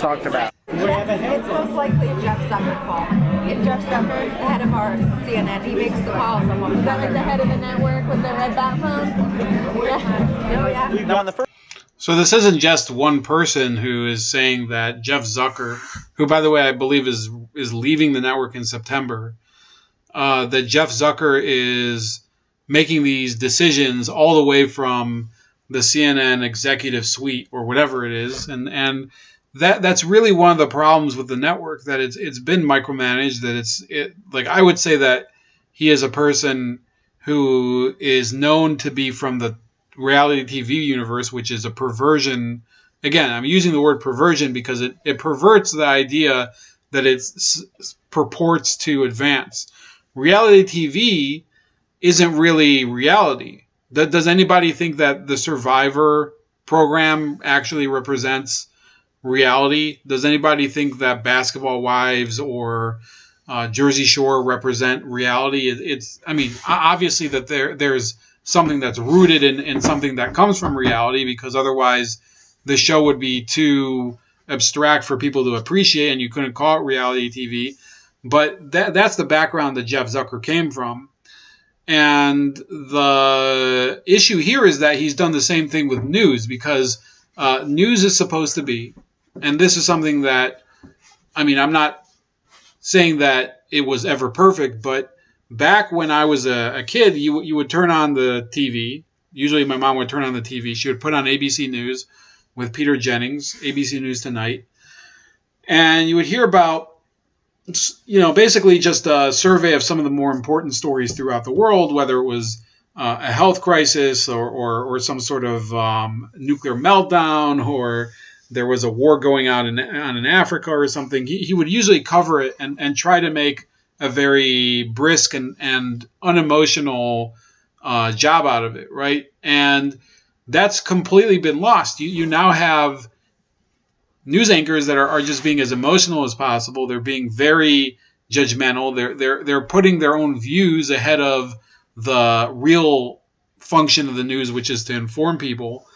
talked about. It's most likely a Jeff Zucker call. If Jeff Zucker, the head of our CNN, he makes the call. Is that like the head of the network with the red bat phone? Yeah. Oh, yeah. Now, on the first So this isn't just one person who is saying that Jeff Zucker, who, by the way, I believe is leaving the network in September, that Jeff Zucker is making these decisions all the way from the CNN executive suite or whatever it is, and that's really one of the problems with the network, that it's been micromanaged. That like I would say that he is a person who is known to be from the reality TV universe, which is a perversion. Again, I'm using the word perversion because it perverts the idea that it purports to advance. Reality TV isn't really reality. Does anybody think that the Survivor program actually represents reality? Does anybody think that Basketball Wives or Jersey Shore represent reality? I mean, obviously that there's something that's rooted in something that comes from reality, because otherwise the show would be too abstract for people to appreciate, and you couldn't call it reality TV. But that's the background that Jeff Zucker came from. And the issue here is that he's done the same thing with news, because news is supposed to be, and this is something that, I mean, I'm not saying that it was ever perfect, but back when I was a kid, you would turn on the TV. Usually my mom would turn on the TV. She would put on ABC News with Peter Jennings, ABC News Tonight. And you would hear about, basically just a survey of some of the more important stories throughout the world, whether it was a health crisis or some sort of nuclear meltdown, or there was a war going on in Africa or something. He would usually cover it and try to make a very brisk and unemotional job out of it, right? And that's completely been lost. You now have news anchors that are just being as emotional as possible. They're being very judgmental. They're putting their own views ahead of the real function of the news, which is to inform people.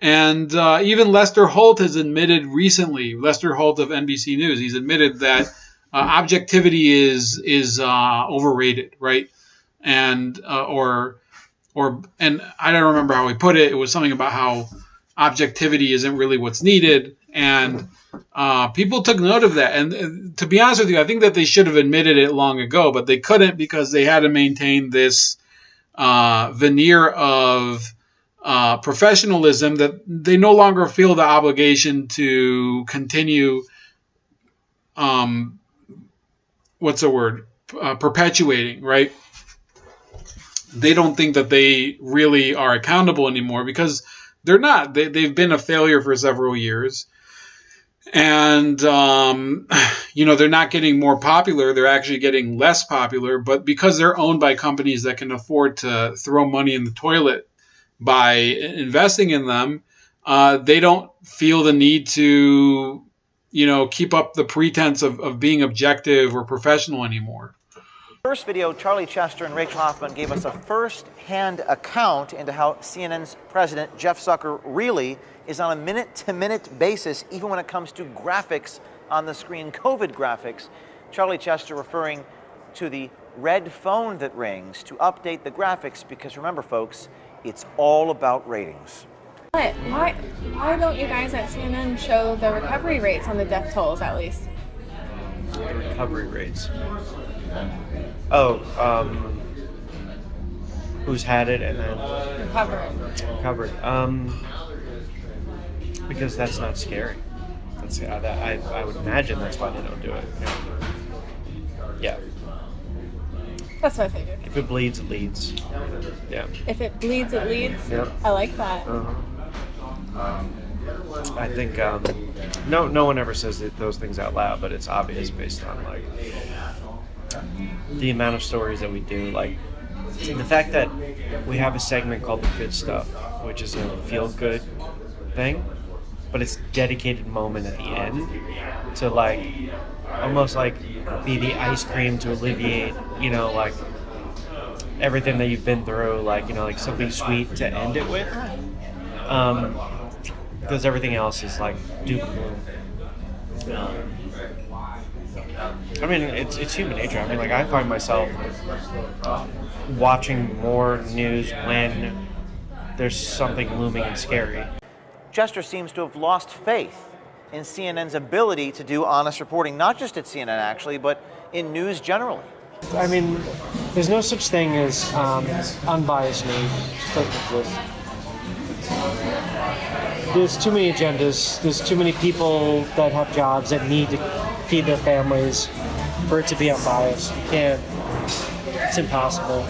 And even Lester Holt has admitted recently, Lester Holt of NBC News, he's admitted that objectivity is overrated, right? And and I don't remember how he put it. It was something about how objectivity isn't really what's needed, and people took note of that. And to be honest with you, I think that they should have admitted it long ago, but they couldn't, because they had to maintain this veneer of professionalism that they no longer feel the obligation to continue. Perpetuating, right? They don't think that they really are accountable anymore, because they're not. They've been a failure for several years. And, they're not getting more popular. They're actually getting less popular. But because they're owned by companies that can afford to throw money in the toilet by investing in them, they don't feel the need to, keep up the pretense of being objective or professional anymore. First video, Charlie Chester and Rachel Hoffman gave us a first-hand account into how CNN's president, Jeff Zucker, really is on a minute-to-minute basis, even when it comes to graphics on the screen, COVID graphics. Charlie Chester referring to the red phone that rings to update the graphics because remember, folks, it's all about ratings. But why don't you guys at CNN show the recovery rates on the death tolls at least? The recovery rates. Oh, who's had it and then recovered. Because that's not scary. I would imagine that's why they don't do it. Yeah. That's what I figured. If it bleeds, it leads. Yeah. If it bleeds, it leads. Yep. I like that. I think no one ever says those things out loud, but it's obvious based on like the amount of stories that we do. Like the fact that we have a segment called The Good Stuff, which is a feel-good thing, but it's a dedicated moment at the end to like almost like be the ice cream to alleviate, like everything that you've been through, like, like something sweet to end it with. Because everything else is like doom and gloom. I mean, it's human nature. I mean, like I find myself watching more news when there's something looming and scary. Chester seems to have lost faith in CNN's ability to do honest reporting, not just at CNN actually, but in news generally. I mean, there's no such thing as unbiased news. Just doesn't exist. There's too many agendas. There's too many people that have jobs that need to feed their families for it to be unbiased. You can't. It's impossible.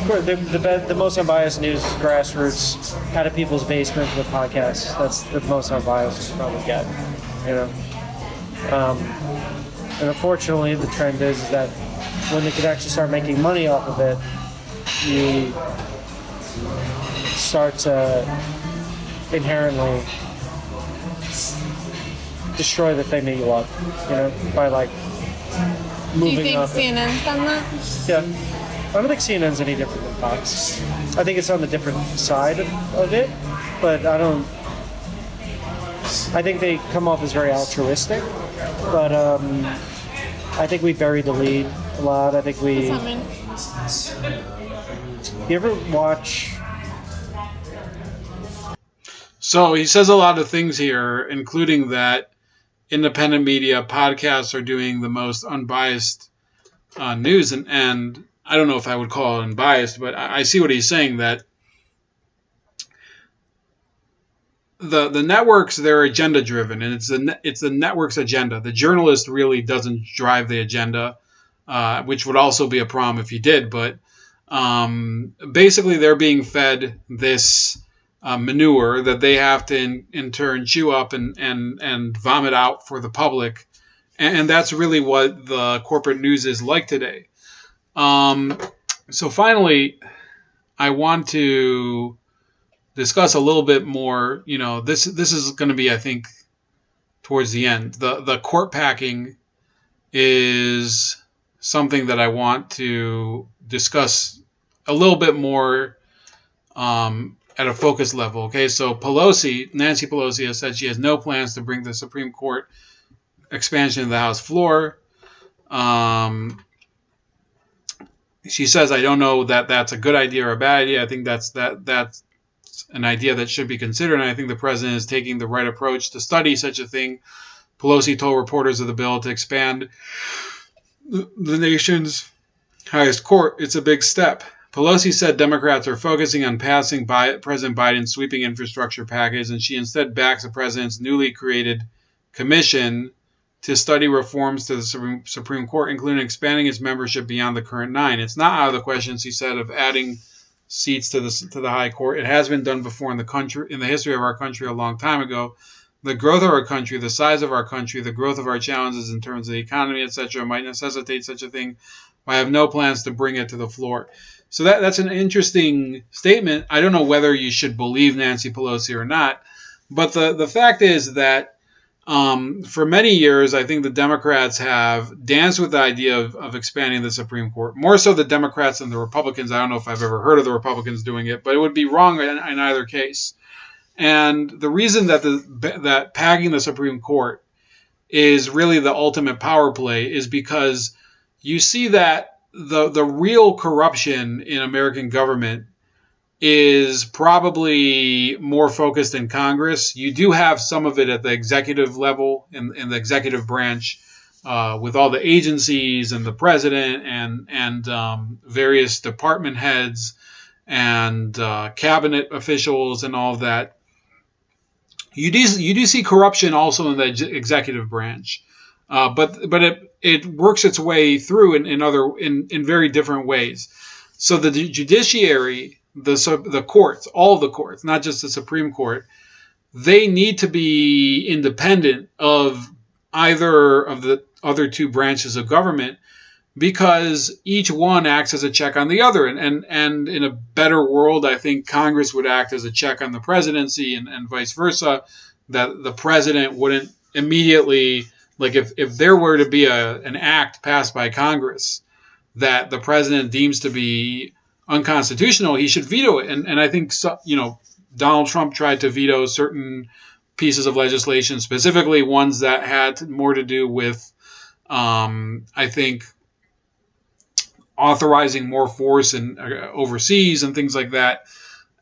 The most unbiased news is grassroots, out of people's basements with podcasts. That's the most unbiased you can probably get. And unfortunately, the trend is that when they could actually start making money off of it, you start to inherently destroy the thing that you love, by like moving. Do you think up CNN's done that? Yeah. I don't think CNN's any different than Fox. I think it's on the different side of it, but I think they come off as very altruistic, but I think we buried the lead a lot. I think we... What's that mean? You ever watch... So he says a lot of things here, including that independent media podcasts are doing the most unbiased news, and I don't know if I would call it unbiased, but I see what he's saying, that the networks, they're agenda driven, and it's the network's agenda. The journalist really doesn't drive the agenda, which would also be a problem if he did. But basically, they're being fed this manure that they have to in turn chew up and vomit out for the public, and that's really what the corporate news is like today. So finally, I want to discuss a little bit more. This is going to be, I think, towards the end. The court packing is something that I want to discuss a little bit more at a focus level. Okay, so Nancy Pelosi has said she has no plans to bring the Supreme Court expansion to the House floor. She says, I don't know that that's a good idea or a bad idea. I think that's an idea that should be considered, and I think the president is taking the right approach to study such a thing. Pelosi told reporters of the bill to expand the nation's highest court. It's a big step. Pelosi said Democrats are focusing on passing President Biden's sweeping infrastructure package, and she instead backs the president's newly created commission to study reforms to the Supreme Court, including expanding its membership beyond the current 9. It's not out of the question, she said, of adding seats to the High Court. It has been done before in the history of our country a long time ago. The growth of our country, the size of our country, the growth of our challenges in terms of the economy, etc., might necessitate such a thing. I have no plans to bring it to the floor. So that's an interesting statement. I don't know whether you should believe Nancy Pelosi or not, but the fact is that for many years, I think the Democrats have danced with the idea of expanding the Supreme Court. More so the Democrats than the Republicans. I don't know if I've ever heard of the Republicans doing it, but it would be wrong in either case. And the reason that packing the Supreme Court is really the ultimate power play, is because you see that the real corruption in American government is probably more focused in Congress. You do have some of it at the executive level, in the executive branch, with all the agencies and the president and various department heads and cabinet officials and all of that. You do see corruption also in the executive branch, but it works its way through in very different ways. So the judiciary, the courts, all the courts, not just the Supreme Court, they need to be independent of either of the other two branches of government, because each one acts as a check on the other. And in a better world, I think Congress would act as a check on the presidency, and vice versa, that the president wouldn't immediately, like if there were to be an act passed by Congress that the president deems to be unconstitutional, he should veto it. And I think, Donald Trump tried to veto certain pieces of legislation, specifically ones that had more to do with, I think, authorizing more force overseas and things like that,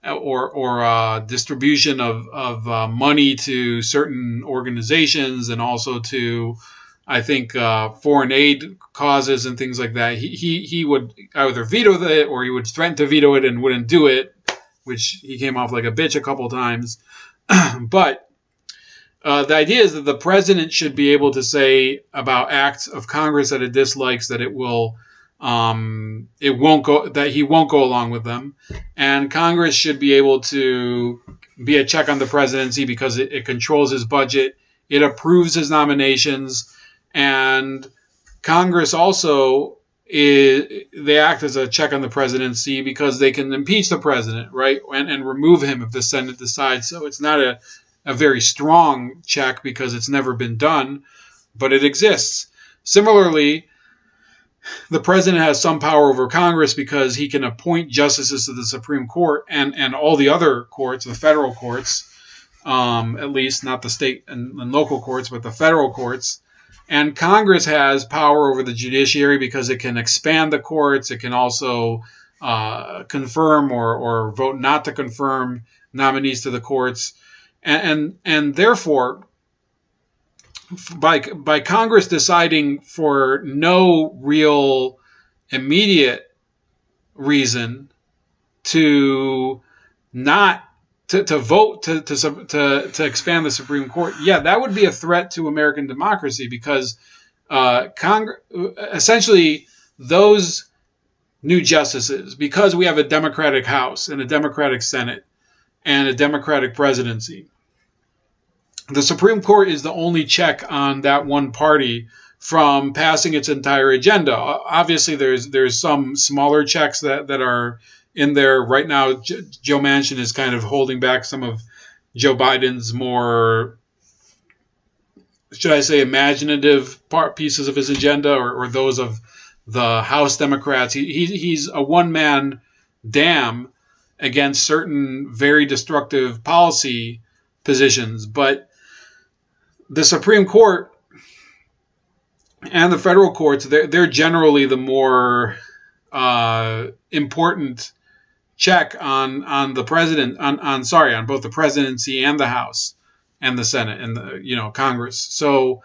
or distribution of money to certain organizations, and also to, I think, foreign aid causes and things like that. He would either veto it, or he would threaten to veto it and wouldn't do it, which he came off like a bitch a couple times. But the idea is that the president should be able to say about acts of Congress that it dislikes that he won't go along with them, and Congress should be able to be a check on the presidency because it controls his budget, it approves his nominations, and Congress also they act as a check on the presidency because they can impeach the president, right, and remove him if the Senate decides so. It's not a very strong check because it's never been done, but it exists. Similarly, the president has some power over Congress because he can appoint justices to the Supreme Court and all the other courts, the federal courts, at least not the state and local courts, but the federal courts. And Congress has power over the judiciary because it can expand the courts. It can also confirm or vote not to confirm nominees to the courts. And therefore, by Congress deciding for no real immediate reason to not to vote to expand the Supreme Court, that would be a threat to American democracy, because essentially those new justices, because we have a Democratic House and a Democratic Senate and a Democratic presidency, the Supreme Court is the only check on that one party from passing its entire agenda. Obviously, there's some smaller checks that are in there right now. Joe Manchin is kind of holding back some of Joe Biden's more, should I say, imaginative pieces of his agenda, or those of the House Democrats. He's a one-man dam against certain very destructive policy positions. But the Supreme Court and the federal courts, they're generally the more important check on the president, on both the presidency and the House and the Senate and the Congress. So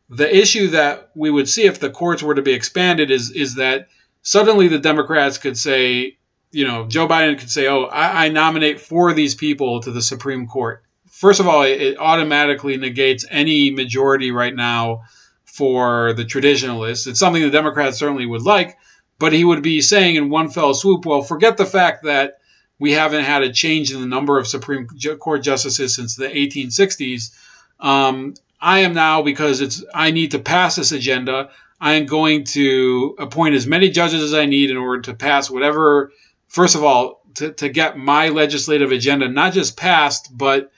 the issue that we would see if the courts were to be expanded is that suddenly the Democrats could say, Joe Biden could say, oh, I nominate 4 of these people to the Supreme Court. First of all, it automatically negates any majority right now for the traditionalists. It's something the Democrats certainly would like, but he would be saying in one fell swoop, well, forget the fact that we haven't had a change in the number of Supreme Court justices since the 1860s. I am now, because I need to pass this agenda, I am going to appoint as many judges as I need in order to pass whatever, first of all, to get my legislative agenda not just passed, but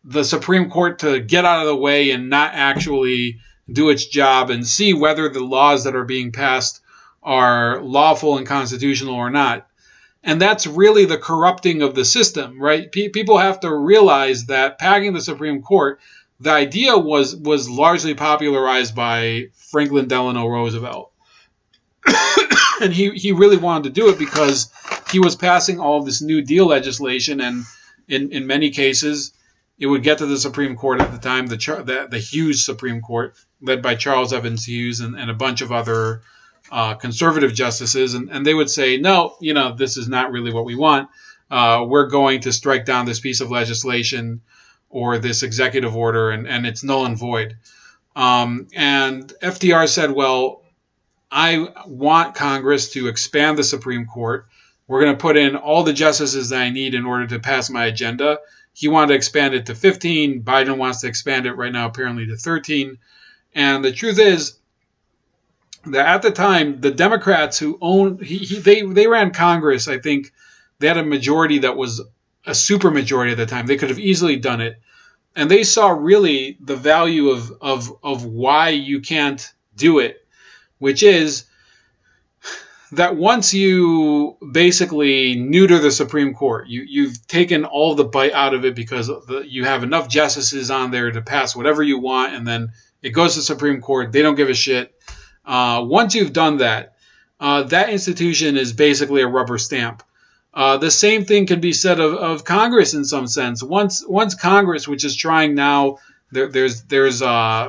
the Supreme Court to get out of the way and not actually do its job and see whether the laws that are being passed are lawful and constitutional or not. And that's really the corrupting of the system, right? People have to realize that packing the Supreme Court, the idea was largely popularized by Franklin Delano Roosevelt. And he really wanted to do it because he was passing all of this New Deal legislation, and in many cases, it would get to the Supreme Court at the time, the Hughes Supreme Court, led by Charles Evans Hughes and a bunch of other conservative justices, and they would say, no, this is not really what we want. We're going to strike down this piece of legislation or this executive order, and it's null and void. And FDR said, well, I want Congress to expand the Supreme Court. We're going to put in all the justices that I need in order to pass my agenda. He wanted to expand it to 15. Biden wants to expand it right now, apparently, to 13. And the truth is that at the time, the Democrats who owned, they ran Congress, I think they had a majority that was a super majority at the time. They could have easily done it. And they saw really the value of why you can't do it, which is that once you basically neuter the Supreme Court, you've taken all the bite out of it because you have enough justices on there to pass whatever you want, and then it goes to the Supreme Court. They don't give a shit. Once you've done that, that institution is basically a rubber stamp. The same thing can be said of Congress in some sense. Once Congress, which is trying now, there's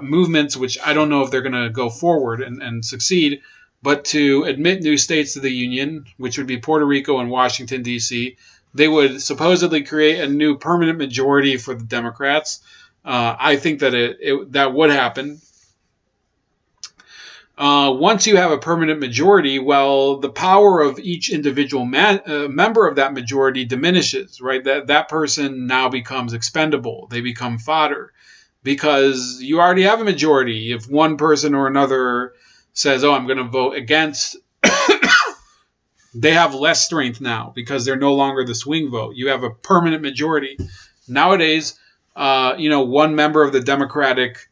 movements which I don't know if they're going to go forward and succeed, but to admit new states to the Union, which would be Puerto Rico and Washington, D.C., they would supposedly create a new permanent majority for the Democrats. I think that that would happen. Once you have a permanent majority, well, the power of each individual member of that majority diminishes, right? That person now becomes expendable. They become fodder because you already have a majority. If one person or another says, oh, I'm going to vote against, they have less strength now because they're no longer the swing vote. You have a permanent majority. Nowadays, one member of the Democratic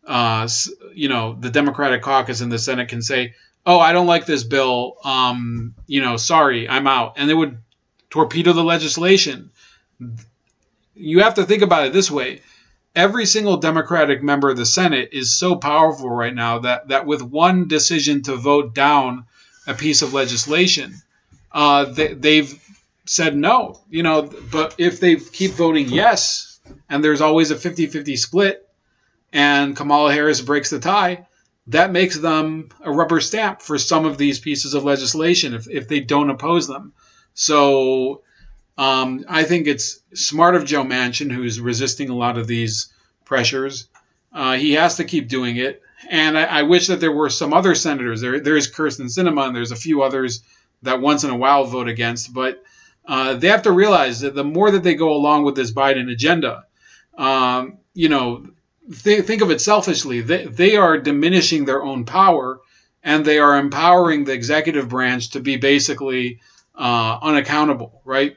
the Democratic caucus in the Senate can say, oh, I don't like this bill. Sorry, I'm out. And they would torpedo the legislation. You have to think about it this way. Every single Democratic member of the Senate is so powerful right now that with one decision to vote down a piece of legislation, they've said no. But if they keep voting yes, and there's always a 50-50 split, and Kamala Harris breaks the tie, that makes them a rubber stamp for some of these pieces of legislation if they don't oppose them. So I think it's smart of Joe Manchin, who's resisting a lot of these pressures. He has to keep doing it. And I wish that there were some other senators. There is Kirsten Sinema, and there's a few others that once in a while vote against. But they have to realize that the more that they go along with this Biden agenda, think of it selfishly. They are diminishing their own power, and they are empowering the executive branch to be basically unaccountable, right?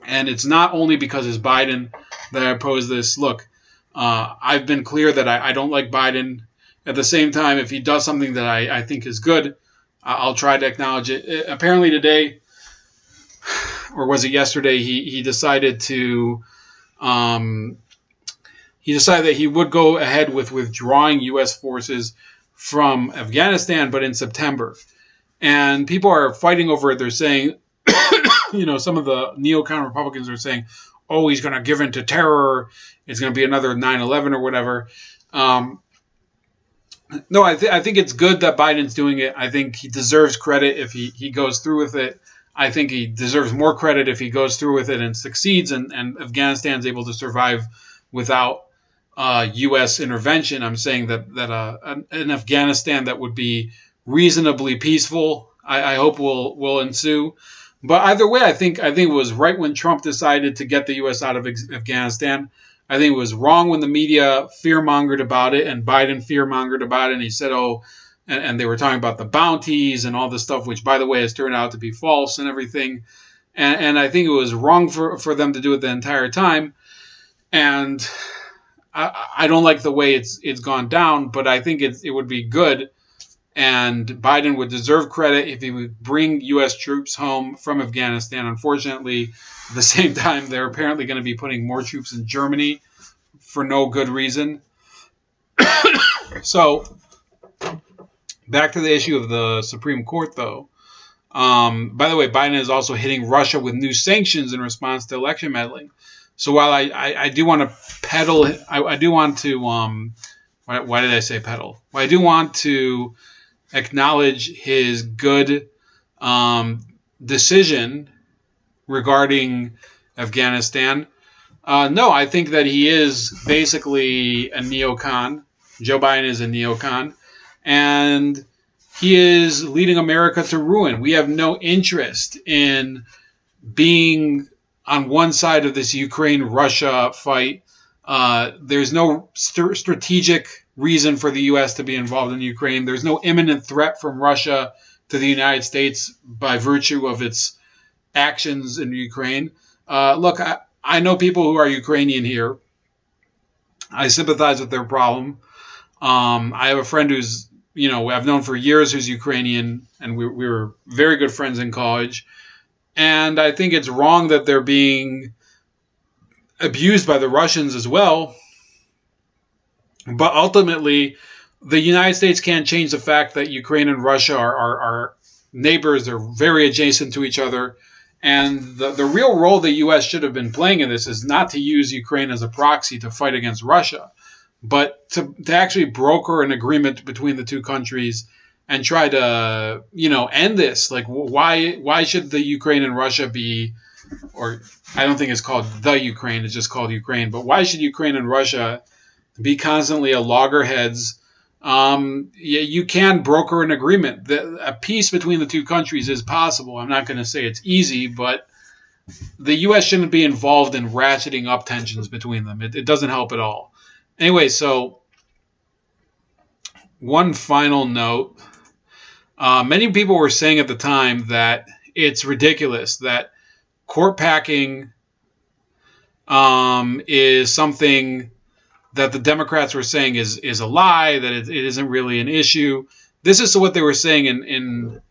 And it's not only because it's Biden that I oppose this. Look, I've been clear that I don't like Biden. At the same time, if he does something that I think is good, I'll try to acknowledge it. Apparently today, or was it yesterday, he decided to... He decided that he would go ahead with withdrawing U.S. forces from Afghanistan, but in September. And people are fighting over it. They're saying, some of the neocon Republicans are saying, oh, he's going to give in to terror. It's going to be another 9/11 or whatever. No, I think it's good that Biden's doing it. I think he deserves credit if he goes through with it. I think he deserves more credit if he goes through with it and succeeds, and Afghanistan's able to survive without U.S. intervention. I'm saying that an Afghanistan that would be reasonably peaceful, I hope will ensue. But either way, I think it was right when Trump decided to get the U.S. out of Afghanistan. I think it was wrong when the media fear-mongered about it, and Biden fear-mongered about it, and he said, and they were talking about the bounties and all this stuff, which, by the way, has turned out to be false and everything. And I think it was wrong for them to do it the entire time. And I don't like the way it's gone down, but I think it would be good, and Biden would deserve credit if he would bring U.S. troops home from Afghanistan. Unfortunately, at the same time, they're apparently going to be putting more troops in Germany for no good reason. So back to the issue of the Supreme Court, though. By the way, Biden is also hitting Russia with new sanctions in response to election meddling. So while I do want to peddle, I do want to, why did I say peddle? Well, I do want to acknowledge his good decision regarding Afghanistan. No, I think that he is basically a neocon. Joe Biden is a neocon. And he is leading America to ruin. We have no interest in being on one side of this Ukraine-Russia fight. There's no strategic reason for the U.S. to be involved in Ukraine. There's no imminent threat from Russia to the United States by virtue of its actions in Ukraine. Look, I know people who are Ukrainian here. I sympathize with their problem. I have a friend who's, I've known for years who's Ukrainian, and we were very good friends in college. And I think it's wrong that they're being abused by the Russians as well. But ultimately, the United States can't change the fact that Ukraine and Russia are neighbors. They're very adjacent to each other. And the real role the U.S. should have been playing in this is not to use Ukraine as a proxy to fight against Russia, but to actually broker an agreement between the two countries and try to, end this. Like, why should the Ukraine and Russia be, or I don't think it's called the Ukraine, it's just called Ukraine, but why should Ukraine and Russia be constantly at loggerheads? You can broker an agreement. A peace between the two countries is possible. I'm not going to say it's easy, but the U.S. shouldn't be involved in ratcheting up tensions between them. It doesn't help at all. Anyway, so one final note. Many people were saying at the time that it's ridiculous that court packing is something that the Democrats were saying is a lie, that it isn't really an issue. This is what they were saying in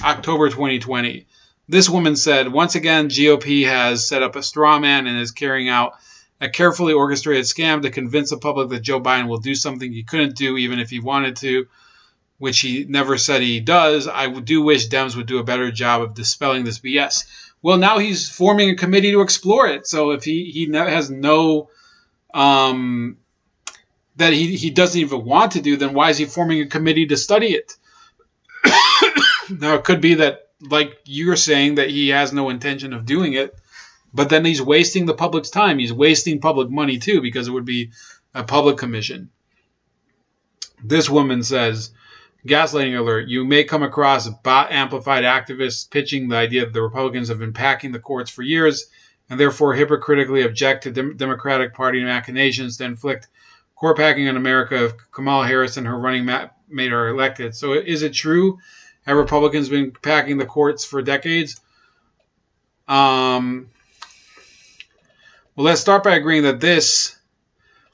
October 2020. This woman said, once again, GOP has set up a straw man and is carrying out a carefully orchestrated scam to convince the public that Joe Biden will do something he couldn't do even if he wanted to, which he never said he does. I do wish Dems would do a better job of dispelling this BS. Well, now he's forming a committee to explore it. So if he has no... that he doesn't even want to do, then why is he forming a committee to study it? Now, it could be that, like you're saying, that he has no intention of doing it, but then he's wasting the public's time. He's wasting public money, too, because it would be a public commission. This woman says, gaslighting alert, you may come across bot-amplified activists pitching the idea that the Republicans have been packing the courts for years and therefore hypocritically object to Democratic Party machinations to inflict court packing on America if Kamala Harris and her running mate are elected. So is it true? Have Republicans been packing the courts for decades? Well, let's start by agreeing that this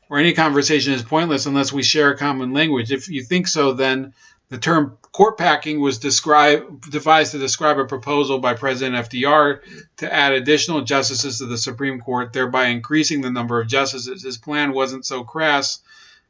or any conversation is pointless unless we share a common language. If you think so, then the term court packing was devised to describe a proposal by President FDR to add additional justices to the Supreme Court, thereby increasing the number of justices. His plan wasn't so crass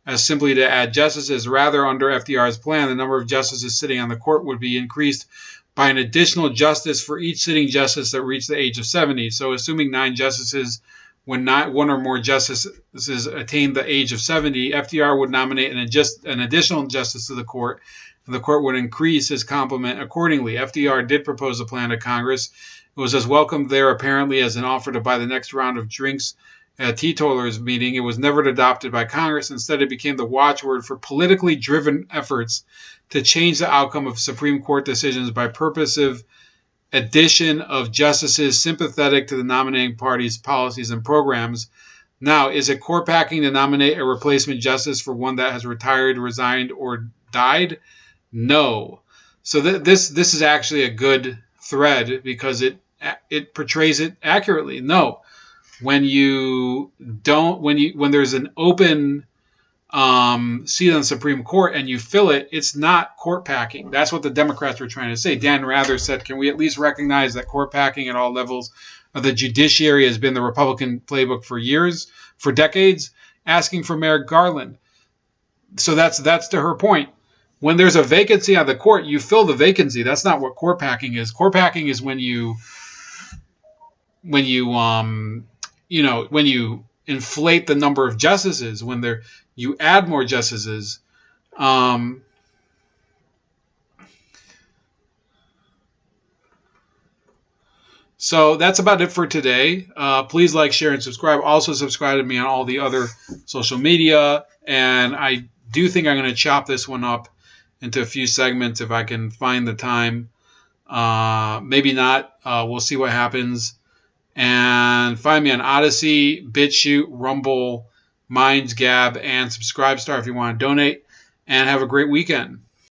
as simply to add justices. Rather, under FDR's plan, the number of justices sitting on the court would be increased by an additional justice for each sitting justice that reached the age of 70. So assuming 9 justices, when not one or more justices attained the age of 70, FDR would nominate an additional justice to the court, and the court would increase his complement accordingly. FDR did propose a plan to Congress. It was as welcomed there apparently as an offer to buy the next round of drinks at a teetotalers meeting. It was never adopted by Congress. Instead, it became the watchword for politically driven efforts to change the outcome of Supreme Court decisions by purposive addition of justices sympathetic to the nominating party's policies and programs. Now, is it court packing to nominate a replacement justice for one that has retired, resigned, or died? No. So this is actually a good thread because it portrays it accurately. No. When there's an open seat on the Supreme Court and you fill it, it's not court packing. That's what the Democrats were trying to say. Dan Rather said, can we at least recognize that court packing at all levels of the judiciary has been the Republican playbook for decades? asking for Merrick Garland. So that's to her point. When there's a vacancy on the court, you fill the vacancy. That's not what court packing is. Court packing is when you when you inflate the number of justices, when you add more justices. So that's about it for today. Please like, share, and subscribe. Also subscribe to me on all the other social media. And I do think I'm going to chop this one up into a few segments if I can find the time. Maybe not. We'll see what happens. And find me on Odyssey, BitChute, Rumble, Minds, Gab, and Subscribestar if you want to donate. And have a great weekend.